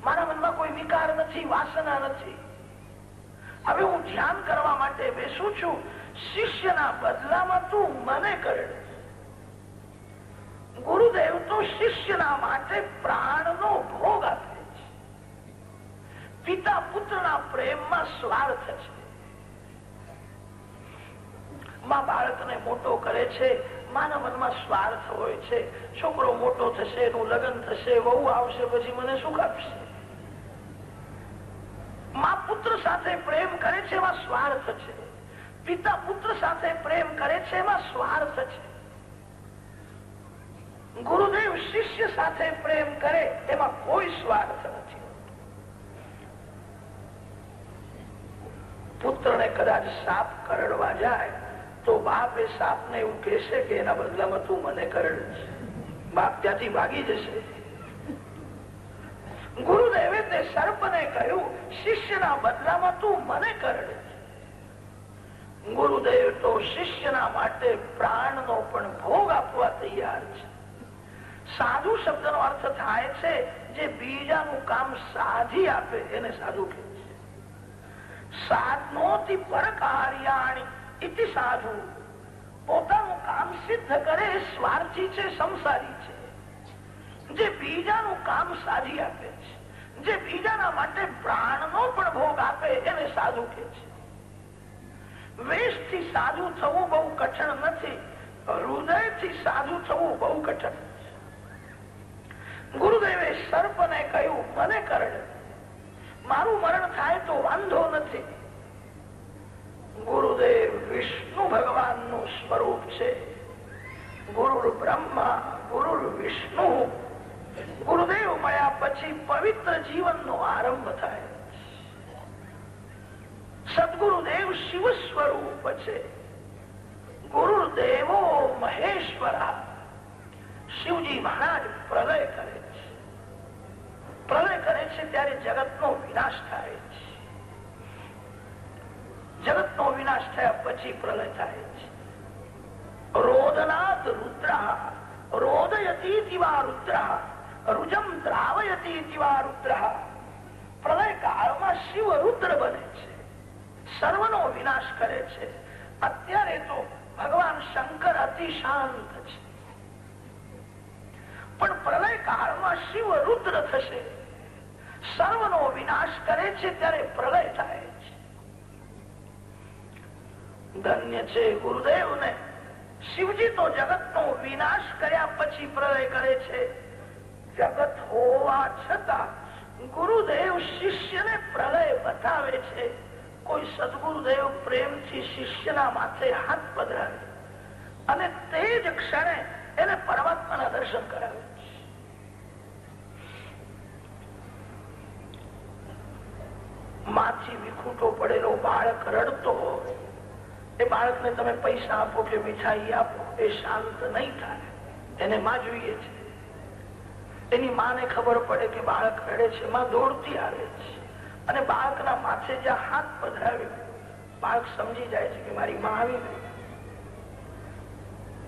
મારા મનમાં કોઈ વિકાર નથી, વાસના નથી. હવે હું ધ્યાન કરવા માટે બેસું છું, શિષ્યના બદલામાં તું મને કરડે. ગુરુદેવ તો શિષ્યના માટે પ્રાણનો ભોગ આપે છે. પિતા પુત્રના પ્રેમમાં સ્વાર્થ છે. માં બાળકને મોટો કરે છે, માના મનમાં સ્વાર્થ હોય છે. છોકરો મોટો થશે, એનું લગ્ન થશે, વહુ આવશે, પછી મને સુખ આપશે. માં પુત્ર સાથે પ્રેમ કરે છે, એમાં સ્વાર્થ છે. પિતા પુત્ર સાથે પ્રેમ કરે છે, એમાં સ્વાર્થ છે. ગુરુદેવ શિષ્ય સાથે પ્રેમ કરે, એમાં કોઈ સ્વાર્થ નથી. પુત્રને કદાચ સાપ કરડવા જાય તો બાપ એ સાપને એવું કહેશે કે એના બદલામાં તું મને કરડ. બાપ ત્યાંથી ભાગી જશે. ગુરુદેવે તે સર્પને કહ્યું, શિષ્યના બદલામાં તું મને કરડ. ગુરુદેવ તો શિષ્યના માટે પ્રાણનો પણ ભોગ આપવા તૈયાર છે. સાધુ શબ્દનો અર્થ થાય છે જે બીજાનું કામ સાધી આપે, એને સાધુ કહે છે. સાધનોથી પરકાર્યાણી ઇતિ સાધુ. પોતાનું કામ સિદ્ધ કરે એ સ્વાર્થી છે, સંસારી છે. જે બીજાનું કામ સાધી આપે છે, જે બીજાના માટે પ્રાણનો પણ ભોગ આપે, એને સાધુ કહે છે. વેશથી સાધુ થવું બહુ કઠણ નથી, હૃદયથી સાધુ થવું બહુ કઠણ. ગુરુદેવે સર્પને કહ્યું, મને કરડે, મારું મરણ થાય તો વાંધો નથી. ગુરુદેવ વિષ્ણુ ભગવાનનું સ્વરૂપ છે. ગુરુ બ્રહ્મા ગુરુ વિષ્ણુ. ગુરુદેવ મળ્યા પછી પવિત્ર જીવનનો આરંભ થાય. સદગુરુદેવ શિવ સ્વરૂપ છે. ગુરુદેવો મહેશ્વરા. શિવજી મહારાજ પ્રલય કરે છે. પ્રલય કરે છે ત્યારે જગતનો વિનાશ થાય છે. જગતનો વિનાશ થયા પછી પ્રલય થાય છે. રોદનાદ રુદ્રઃ રોદયતી દિવા રુદ્રઃ રુજમ દ્રાવયતી દિવા રુદ્રઃ. પ્રલય કાળમાં શિવ રુદ્ર બને છે, સર્વનો વિનાશ કરે છે. અત્યારે તો ભગવાન શંકર અતિ શાંત છે, પણ પ્રલય કાળમાં શિવ રુદ્ર થશે, સર્વનો વિનાશ કરે છે, ત્યારે પ્રલય થાય છે. ધન્ય છે ગુરુદેવને. શિવજી તો જગતનો વિનાશ કર્યા પછી પ્રલય કરે છે. જગત હોવા છતાં ગુરુદેવ શિષ્યને પ્રલય બતાવે છે. કોઈ સદગુરુદેવ પ્રેમથી શિષ્યના માથે હાથ પધરાવે અને તે જ ક્ષણે એને પરમાત્માના દર્શન કરાવે છે. માથી વિખૂટો પડેલો બાળક રડતો હોય, એ બાળકને તમે પૈસા આપો કે મીઠાઈ આપો, એ શાંત નહીં થાય. એને માં જોઈએ છે. એની માને ખબર પડે કે બાળક રડે છે, માં દોડતી આવે છે અને બાળકના માથે જ્યાં હાથ પધરાવે, બાળક સમજી જાય છે કે મારી માં આવી ગઈ.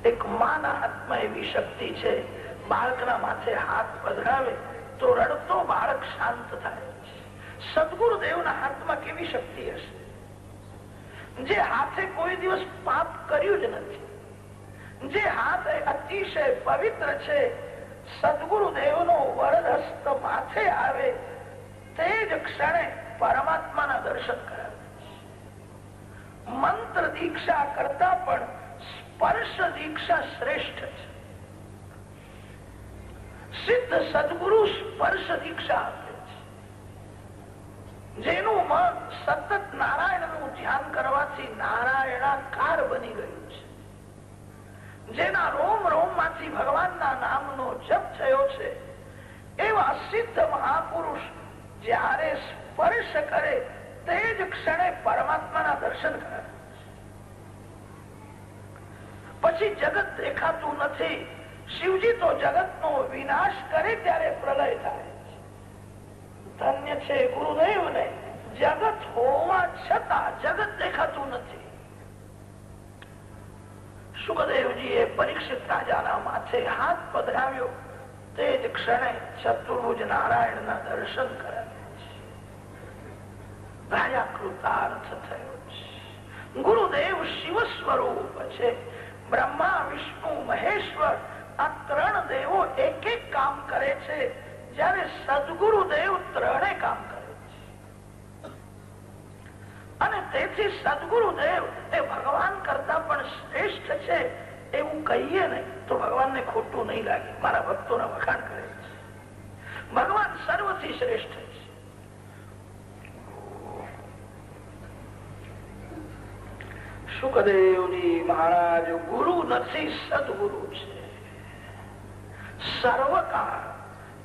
એક માના હાથમાં એવી શક્તિ છે, બાળકના માથે હાથ પધરાવે તો રડતો બાળક શાંત થાય છે. સદગુરુદેવના હાથમાં કેવી શક્તિ હશે? જે હાથે કોઈ દિવસ પાપ કર્યું જ નથી, જે હાથ અતિશય પવિત્ર છે, સદગુરુદેવનો વરદહસ્ત માથે આવે તે જ ક્ષણે પરમાત્માના દર્શન કરાવે. મંત્ર દીક્ષા કરતા પણ સ્પર્શ દીક્ષા શ્રેષ્ઠ છે. સિદ્ધ સદગુરુ સ્પર્શ દીક્ષા આપે છે. જેનું મન સતત નારાયણનું ધ્યાન કરવાથી નારાયણાકાર બની ગયું છે, જેના રોમ રોમ માંથી ભગવાનના નામનો જપ થયો છે, એવા સિદ્ધ મહાપુરુષ જ્યારે સ્પર્શ કરે તે જ જ ક્ષણે પરમાત્માના દર્શન કરાવે. પછી જગત દેખાતું નથી. શિવજી તો જગતનો વિનાશ કરે ત્યારે પ્રલય થાય. ધન્ય છે ગુરુદેવ ને, જગત હોવા છતાં જગત દેખાતું નથી. સુખદેવજીએ પરીક્ષિત રાજાના માથે હાથ પધરાવ્યો. તે જ ક્ષણે ચતુર્ભુજ નારાયણના દર્શન કરાવ્યા છે. રાજા કૃતાર્થ થયો છે. ગુરુદેવ શિવ સ્વરૂપ છે. બ્રહ્મા, વિષ્ણુ, મહેશ્વર આ ત્રણ દેવો એક એક કામ કરે છે, જ્યારે સદગુરુદેવ ત્રણે કામ કરે છે. અને તેથી સદગુરુદેવ એ ભગવાન કરતા પણ શ્રેષ્ઠ છે એવું કહીએ ને તો ભગવાનને ખોટું નહીં લાગે. મારા ભક્તોના વખાણ કરે છે. ભગવાન સર્વથી શ્રેષ્ઠ છે. સુખદેવજી મહારાજ ગુરુ નથી, સદગુરુ છે. સર્વકાળ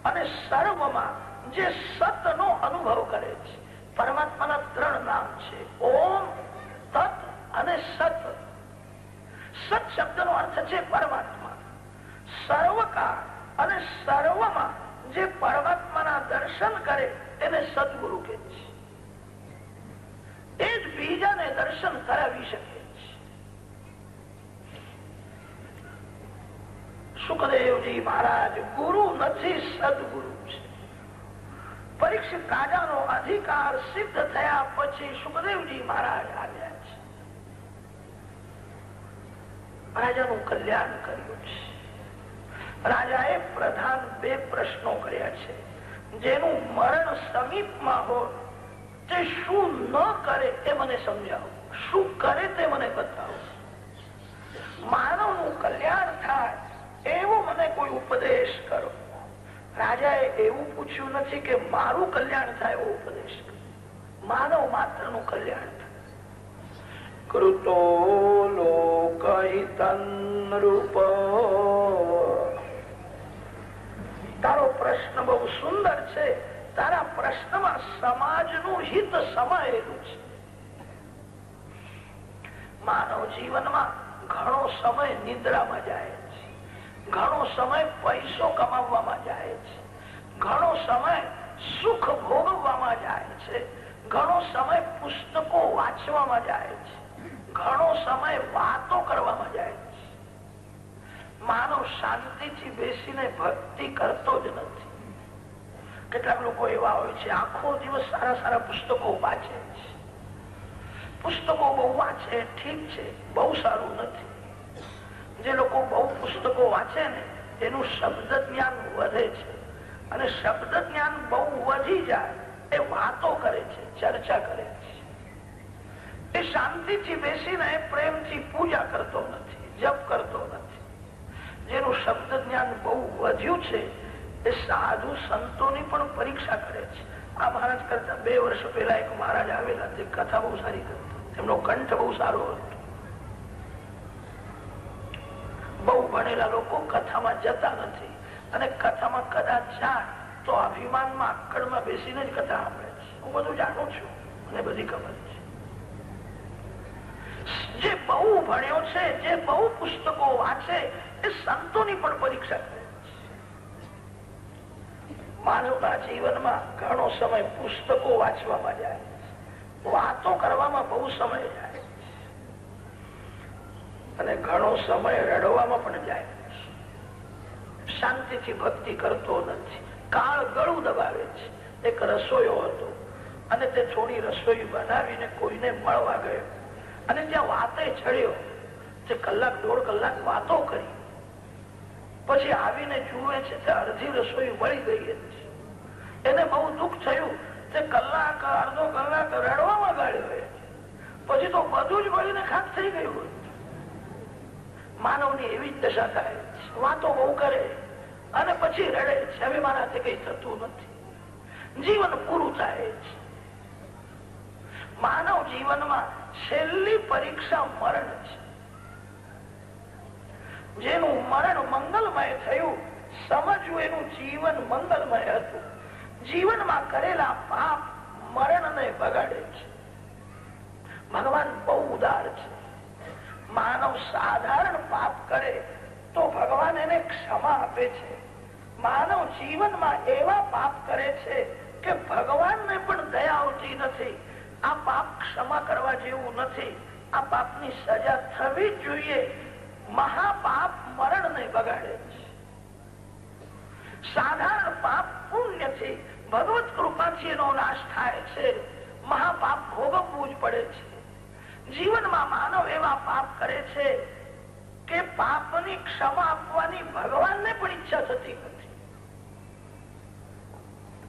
અને સર્વમાં જે સતનો અનુભવ કરે છે. પરમાત્માના ત્રણ નામ છે, ઓમ, તત અને સત. સત શબ્દનો અર્થ છે પરમાત્મા. સર્વકાળ અને સર્વમાં જે પરમાત્માના દર્શન કરે એને સદગુરુ કહે છે. એ જ બીજાને દર્શન કરાવી શકે છે. સુખદેવજી મહારાજ ગુરુ નથી, સદગુરુ છે. પરીક્ષિત રાજાનો અધિકાર સિદ્ધ થયા પછી સુખદેવજી મહારાજ આવ્યા છે. રાજાનું કલ્યાણ કર્યું છે. રાજાએ પ્રધાન બે પ્રશ્નો કર્યા છે. જેનું મરણ સમીપમાં હોય તે શું ન કરે તે મને સમજાવો, શું કરે તે મને બતાવો. માનવનું કલ્યાણ થાય એવો મને કોઈ ઉપદેશ કરો. રાજાએ એવું પૂછ્યું નથી કે મારું કલ્યાણ થાય એવો ઉપદેશ કરો. માનવ માત્ર નું કલ્યાણ થાય. કૃતો લોકહિતનૃપ. તારો પ્રશ્ન બહુ સુંદર છે. તારા પ્રશ્નમાં સમાજનું હિત સમાયેલું છે. માનવ જીવનમાં ઘણો સમય નિદ્રામાં જાય છે, ઘણો સમય પૈસો કમાવવામાં જાય છે, ઘણો સમય સુખ ભોગવવામાં જાય છે, ઘણો સમય પુસ્તકો વાંચવામાં જાય છે, ઘણો સમય વાતો કરવામાં જાય છે. માનવ શાંતિથી બેસીને ભક્તિ કરતો જ નથી. કેટલાક લોકો એવા હોય છે આખો દિવસ સારા સારા પુસ્તકો વાંચે છે. પુસ્તકો બહુ વાંચે ઠીક છે, બહુ સારું નથી. જે લોકો બહુ પુસ્તકો વાંચે ને એનું શબ્દ જ્ઞાન વધે છે, અને શબ્દ જ્ઞાન બહુ વધી જાય એ વાતો કરે છે, ચર્ચા કરે છે. એ શાંતિથી બેસીને પ્રેમથી પૂજા કરતો નથી, જપ કરતો નથી. જેનું શબ્દ જ્ઞાન બહુ વધ્યું છે એ સાધુ સંતોની પણ પરીક્ષા કરે છે. આ મહારાજ કરતા 2 વર્ષ પહેલા એક મહારાજ આવેલા, તે કથા બહુ સારી કરતા, તેમનો કંઠ બહુ સારો હતો. બહુ ભણેલા લોકો કથામાં જતા નથી, અને કથામાં કદાચ જાય તો અભિમાનમાં આકડમાં બેસીને જ કથા સાંભળે છે. હું બધું જાણું છું, મને બધી ખબર છે. જે બહુ ભણ્યો છે, જે બહુ પુસ્તકો વાંચે એ સંતોની પણ પરીક્ષા કરે છે. માનવના જીવનમાં ઘણો સમય પુસ્તકો વાંચવામાં જાય છે, વાતો કરવામાં બહુ સમય જાય છે, અને ઘણો સમય રડવામાં પણ જાય છે. શાંતિથી ભક્તિ કરતો નથી, કાળ ગળું દબાવે છે. એક રસોઈયો હતો, અને તે થોડી રસોઈ બનાવીને કોઈને મળવા ગયો, અને ત્યાં વાતે ચડ્યો. તે કલાક 1.5 કલાક વાતો કરી, પછી આવીને જુએ છે તે અડધી રસોઈ વળી ગઈ હતી. એને બહુ દુઃખ થયું. તે કલાક અડધો કલાક રડવામાં ગાળ્યો, પછી તો બધું જ વળીને ખાક થઈ ગયું. માનવની એવી જ દશા થાય, વાતો બહુ કરે અને પછી રડે છે. હવે મારાથી કઈ થતું નથી, જીવન પૂરું થાય છે. માનવ જીવનમાં છેલ્લી પરીક્ષા મરણ છે. જેનું મરણ મંગલમય થયું, સમજવું એનું જીવન મંગલમય હતું. જીવનમાં કરેલા પાપ મરણને બગાડે છે. ભગવાન બહુ ઉદાર છે. માનવ સાધારણ પાપ કરે તો ભગવાન એને ક્ષમા આપે છે. માનવ જીવનમાં એવા પાપ કરે છે કે ભગવાનને પણ દયા આવતી નથી. આ પાપ ક્ષમા કરવા જેવું નથી. આ પાપની સજા થવી જ જોઈએ. મહાપાપ મરણને બગાડે છે. સાધારણ પાપ પુણ્યથી ભગવત કૃપાથી એનો નાશ થાય છે. મહાપાપ ભોગવવું જ પડે છે. જીવનમાં માનવ એવા પાપ કરે છે કે પાપની ક્ષમા આપવાની ભગવાનને પણ ઈચ્છા થતી નથી.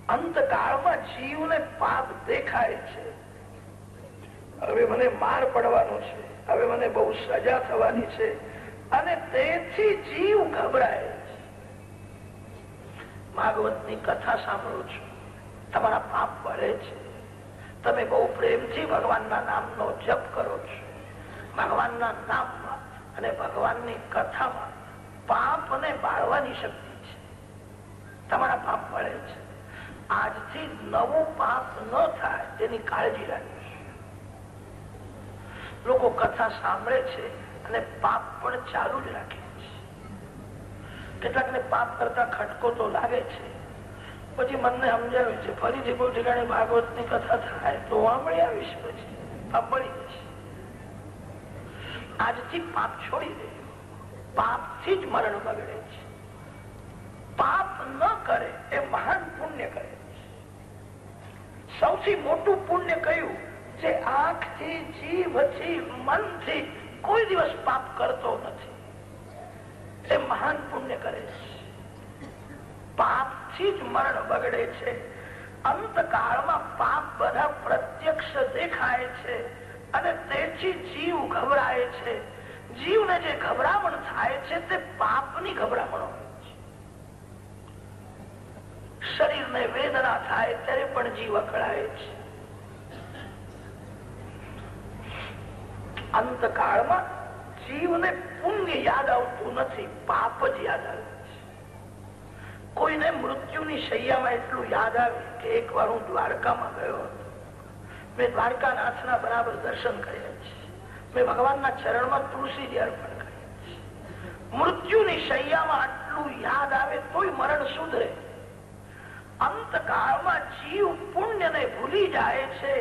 અંતકાળમાં જીવને પાપ દેખાય છે. હવે મને માર પડવાનો છે, હવે મને બહુ સજા થવાની છે, અને તેથી જીવ ગભરાય છે. ભાગવતની કથા સાંભળો છો, તમારા પાપ વળે છે. તમે બહુ પ્રેમથી ભગવાનના નામનો જપ કરો છો. ભગવાનના નામમાં અને ભગવાનની કથામાં પાપને બાળવાની શક્તિ છે. તમારા પાપ વળે છે. આજથી નવું પાપ ન થાય તેની કાળજી રાખીશ. લોકો કથા સાંભળે છે અને પાપ પણ ચાલુ જ રાખે છે. કેટલાકને પાપ કરતા ખટકો તો લાગે છે, પછી મનને સમજાવે છે ફરીથી કોઈ ઠેકાણે ભાગવતની કથા થાય તો સાંભળી આવીશ, પછી પાપ બળી જશે. આજથી પાપ છોડી દે. પાપથી જ મરણ બગડે છે. પાપ ન કરે એ મહાન પુણ્ય કરે છે. સૌથી મોટું પુણ્ય કયું? જે આંખથી, જીભથી, મનથી કોઈ દિવસ પાપ કરતો નથી, એ મહાન પુણ્ય કરે છે. પાપથી જ મરણ બગડે છે. અંતકાળમાં પાપ બધા પ્રત્યક્ષ દેખાય છે અને તેથી જીવ ગભરાય છે. જીવને જે ગભરામણ થાય છે તે પાપની ગભરામણ હોય છે. શરીરને વેદના થાય ત્યારે પણ જીવ અકળાય છે. અંતકાળમાં જીવને પુણ્ય યાદ આવતું નથી, પાપ જ યાદ આવે છે. કોઈને મૃત્યુની શૈયામાં એટલું યાદ આવે કે એક વાર હું દ્વારકામાં ગયો હતો. મેં દ્વારકાનાથના બરાબર દર્શન કર્યા છે. મેં ભગવાનના ચરણમાં તુલસીજી અર્પણ કર્યા છે. મૃત્યુની શૈયામાં આટલું યાદ આવે તોય મરણ સુધરે. અંતકાળમાં જીવ પુણ્યને ભૂલી જાય છે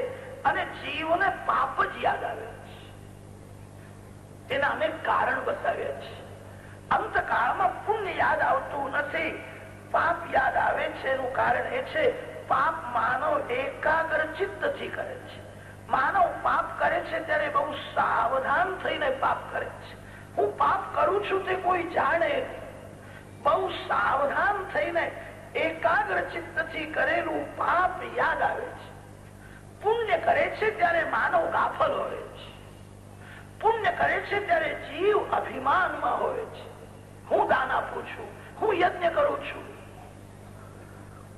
અને જીવને પાપ જ યાદ આવે છે. એના અનેક કારણ બતાવ્યા છે. અંતકાળમાં પુણ્ય યાદ આવતું નથી, પાપ યાદ આવે છે. એનું કારણ એ છે પાપ માનવ એકાગ્ર ચિત્તથી કરે છે. માનવ પાપ કરે છે ત્યારે બહુ સાવધાન થઈને પાપ કરે છે. હું પાપ કરું છું તે કોઈ જાણે નહીં. બહુ સાવધાન થઈને એકાગ્ર ચિત્તથી કરેલું પાપ યાદ આવે છે. પુણ્ય કરે છે ત્યારે માનવ ગાફલ હોય છે. પુણ્ય કરે છે ત્યારે જીવ અભિમાનમાં હોય છે. હું દાન આપું છું, હું યજ્ઞ કરું છું.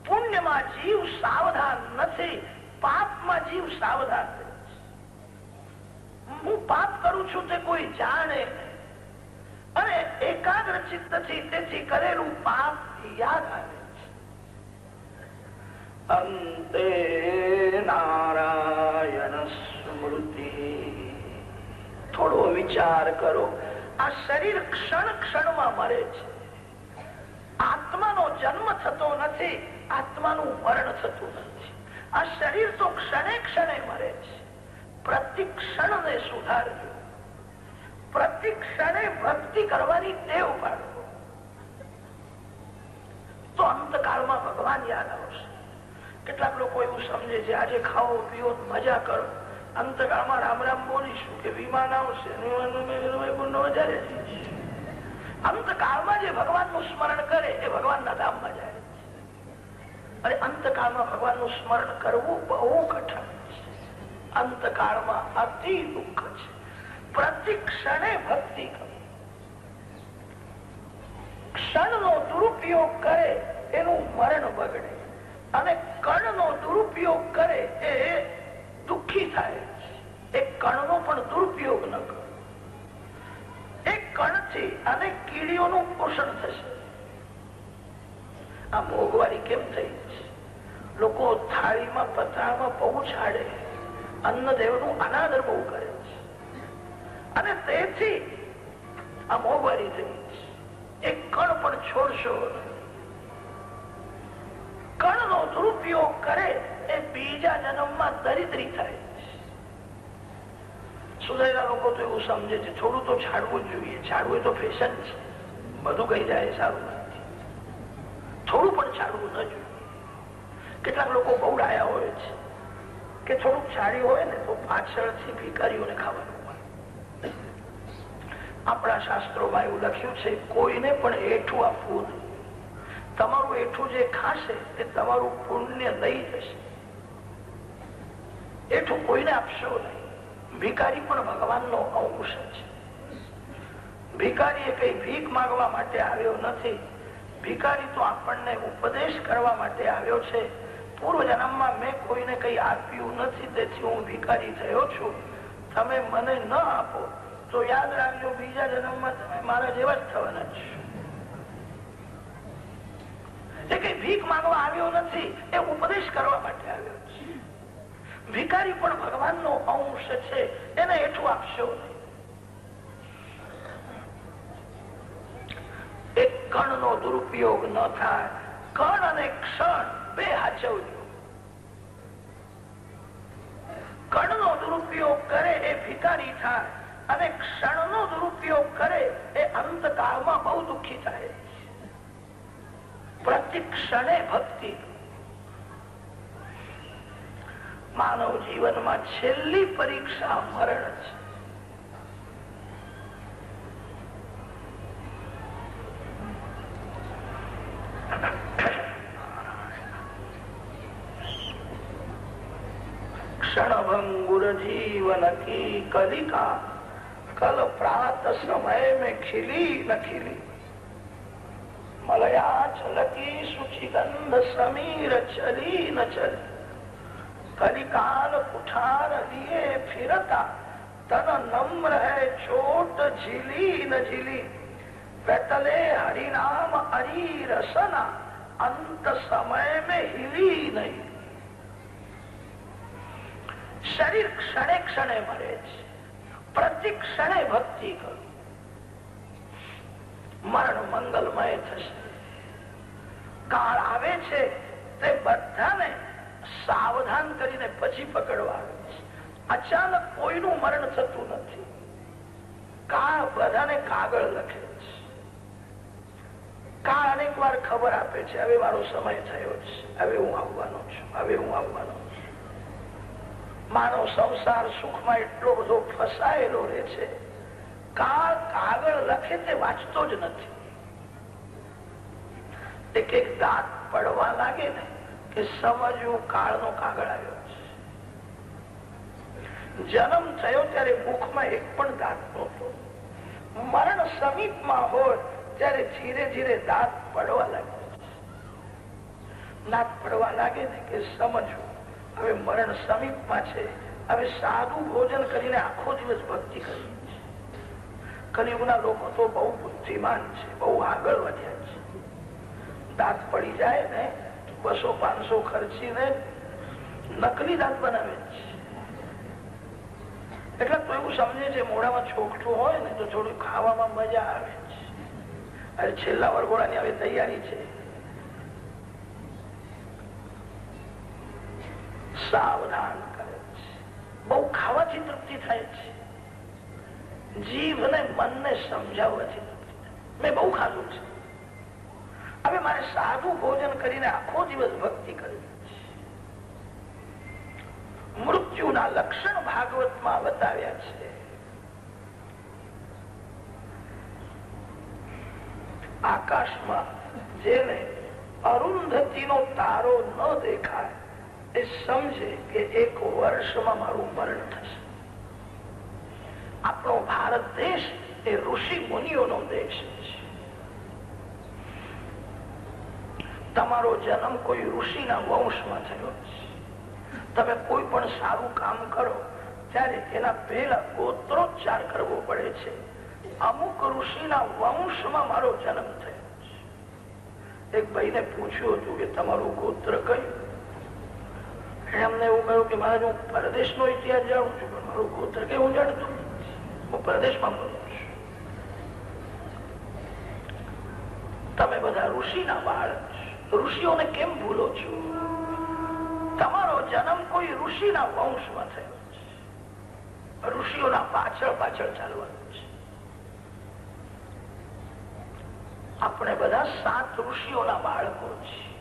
પુણ્યમાં જીવ સાવધાન નથી, પાપમાં જીવ સાવધાન છે. હું પાપ કરું છું તે કોઈ જાણે નહીં અને એકાગ્ર ચિત્તથી તેથી કરેલું પાપ યાદ આવે છે. અંતે નારાયણ સ્મૃતિ. થોડો વિચાર કરો. આ શરીર ક્ષણ ક્ષણમાં મરે છે. આત્માનો જન્મ થતો નથી, આત્માનું મરણ થતું નથી. આ શરીર તો ક્ષણે ક્ષણે મરે છે. પ્રતિ ક્ષણને સુધારજો. પ્રતિ ક્ષણે ભક્તિ કરવાની ટેવ પાડો તો અંતકાળમાં ભગવાન યાદ આવશે. કેટલાક લોકો એવું સમજે છે આજે ખાઓ પીઓ મજા કરો, અંતકાળમાં રામ રામ બોલીશું કે વિમાન આવશે. અંતકાળમાં જે ભગવાનનું સ્મરણ કરે એ ભગવાનના ધામમાં જાય. અને અંતકાળમાં ભગવાનનું સ્મરણ કરવું બહુ કઠણ છે. અંતકાળમાં અતિ દુઃખ છે. પ્રતિ ક્ષણે ભક્તિ કરો. ક્ષણનો દુરુપયોગ કરે એનું મરણ બગડે અને કણનો દુરુપયોગ કરે એ દુઃખી થાય છે. એક કણનો પણ દુરુપયોગ ન કરો. એક કણથી અનેક કીડીઓનું પોષણ થશે. આ મોંઘવારી કેમ થઈ છે? લોકો થાળીમાં પતરામાં પહોંચાડે, અન્નદેવનું અનાદર બહુ કરે છે અને તેથી આ મોંઘવારી થઈ છે. એક કણ પણ છોડશો. કણનો દુરુપયોગ કરે એ બીજા જન્મમાં દરિદ્રી થાય છે. સુધરેલા લોકો તો એવું સમજે છે થોડું તો છાડવું જ જોઈએ, છાડવું તો ફેશન છે, બધું કહી જાય સારું નથી, થોડું પણ છાડવું ન જોઈએ. કેટલાક લોકો બહુ ડાયા હોય છે કે થોડુંક છાડ્યું હોય ને તો પાછળથી ભિખારીઓને ખાવાનું મળે. આપણા શાસ્ત્રોમાં એવું લખ્યું છે કોઈને પણ એઠું આપવું નહીં. તમારું એઠું જે ખાશે તે તમારું પુણ્ય લઈ જશે. એઠું કોઈને આપશો નહીં. ભિખારી પણ ભગવાનનો અંશ છે. ભિખારી એ કઈ ભીખ માંગવા માટે આવ્યો નથી. ભિખારી તો આપણને ઉપદેશ કરવા માટે આવ્યો છે. પૂર્વ જન્મમાં મેં કોઈને કઈ આપ્યું નથી, તેથી હું ભિખારી થયો છું. તમે મને ન આપો તો યાદ રાખજો બીજા જન્મમાં તમે મારા જેવા જ થવાના છો. એ કઈ ભીખ માંગવા આવ્યો નથી, એ ઉપદેશ કરવા માટે આવ્યો છે. ભિખારી પણ ભગવાનનો અંશ છે, એને હેઠું આપશો નહીં. એક કણનો દુરુપયોગ ન થાય. કણ અને ક્ષણ બે હાચવજો. કણનો દુરુપયોગ કરે એ ભિખારી થાય અને ક્ષણનો દુરુપયોગ કરે એ અંતકાળમાં બહુ દુઃખી થાય. પ્રતિ ક્ષણે ભક્તિ. માનવ જીવનમાં છેલ્લી પરીક્ષા મરણ છે. क्षणभंगुर जीवन की कलिका कल प्रात समय में खिली न खिली मलया छलकी सुचिगंध समीर चली न चली कलिकाल कुठार लिए फिरता तन नम्र है चोट झिली न झिली पेतले हरिनाम हरि रसना अंत समय में हिली नहीं. શરીર ક્ષણે ક્ષણે મરે છે. પ્રતિ ક્ષણે ભક્તિ કરો. મરણ મંગલમય થશે. કાળ આવે છે તે બધાને સાવધાન કરીને પછી પકડવા આવે છે. અચાનક કોઈનું મરણ થતું નથી. કાળ બધાને કાગળ લખે છે. કાળ અનેક વાર ખબર આપે છે હવે મારો સમય થયો છે, હવે હું આવવાનો છું, હવે હું આવવાનો છું. માનવ સંસાર સુખમાં એટલો બધો ફસાયેલો રહે છે. કાળ કાગળ લખે તે વાંચતો જ નથી. એક એક દાંત પડવા લાગે ને કે સમજવું કાળનો કાગળ આવ્યો છે. જન્મ થયો ત્યારે મુખમાં એક પણ દાંત નહોતો. મરણ સમીપમાં હોય ત્યારે ધીરે ધીરે દાંત પડવા લાગે. દાંત પડવા લાગે ને કે સમજવું હવે મરણ સમીપમાં છે. હવે સાદું ભોજન કરીને આખો દિવસ ભક્તિ કરી છે. કલિયુગના લોકો તો બહુ બુદ્ધિમાન છે, બહુ આગળ વધ્યા છે. દાંત પડી જાય ને 200-500 ખર્ચીને નકલી દાંત બનાવે છે. એટલે તો એવું સમજે છે મોઢામાં છોકઠું હોય ને તો થોડું ખાવામાં મજા આવે છે. અરે છેલ્લા વરઘોડાની હવે તૈયારી છે. સાવધાન કરે છે. બહુ ખાવાથી તૃપ્તિ થાય છે. જીભને મનને સમજાવવાથી તૃપ્તિ થાય. મેં બહુ ખાધું છે, હવે મારે સાદું ભોજન કરીને આખો દિવસ ભક્તિ કરવી છે. મૃત્યુના લક્ષણ ભાગવતમાં બતાવ્યા છે. આકાશમાં જેને અરુંધતીનો તારો ન દેખાય એ સમજે કે 1 વર્ષમાં મારું મરણ થશે. આપણો ભારત દેશ એ ઋષિ મુનિઓનો દેશ છે. તમારો જન્મ કોઈ ઋષિના વંશમાં થયો છે. તમે કોઈ પણ સારું કામ કરો ત્યારે તેના પહેલા ગોત્રોચ્ચાર કરવો પડે છે. અમુક ઋષિના વંશમાં મારો જન્મ થયો છે. એક ભાઈને પૂછ્યું હતું કે તમારું ગોત્ર કયું? એમને એવું કહ્યું કે મહારાજ હું પરદેશનો ઇતિહાસ જાણું છું, પણ મારું ગોત્ર કે હું જાણતો નથી, હું પરદેશમાં બોલું છું. તમે બધા ઋષિના બાળક છો, ઋષિઓને કેમ ભૂલો છો? તમારો જન્મ કોઈ ઋષિના વંશમાં થયો છે, ઋષિઓના પાછળ પાછળ ચાલવાનું છે. આપણે બધા 7 ઋષિઓના બાળકો છીએ.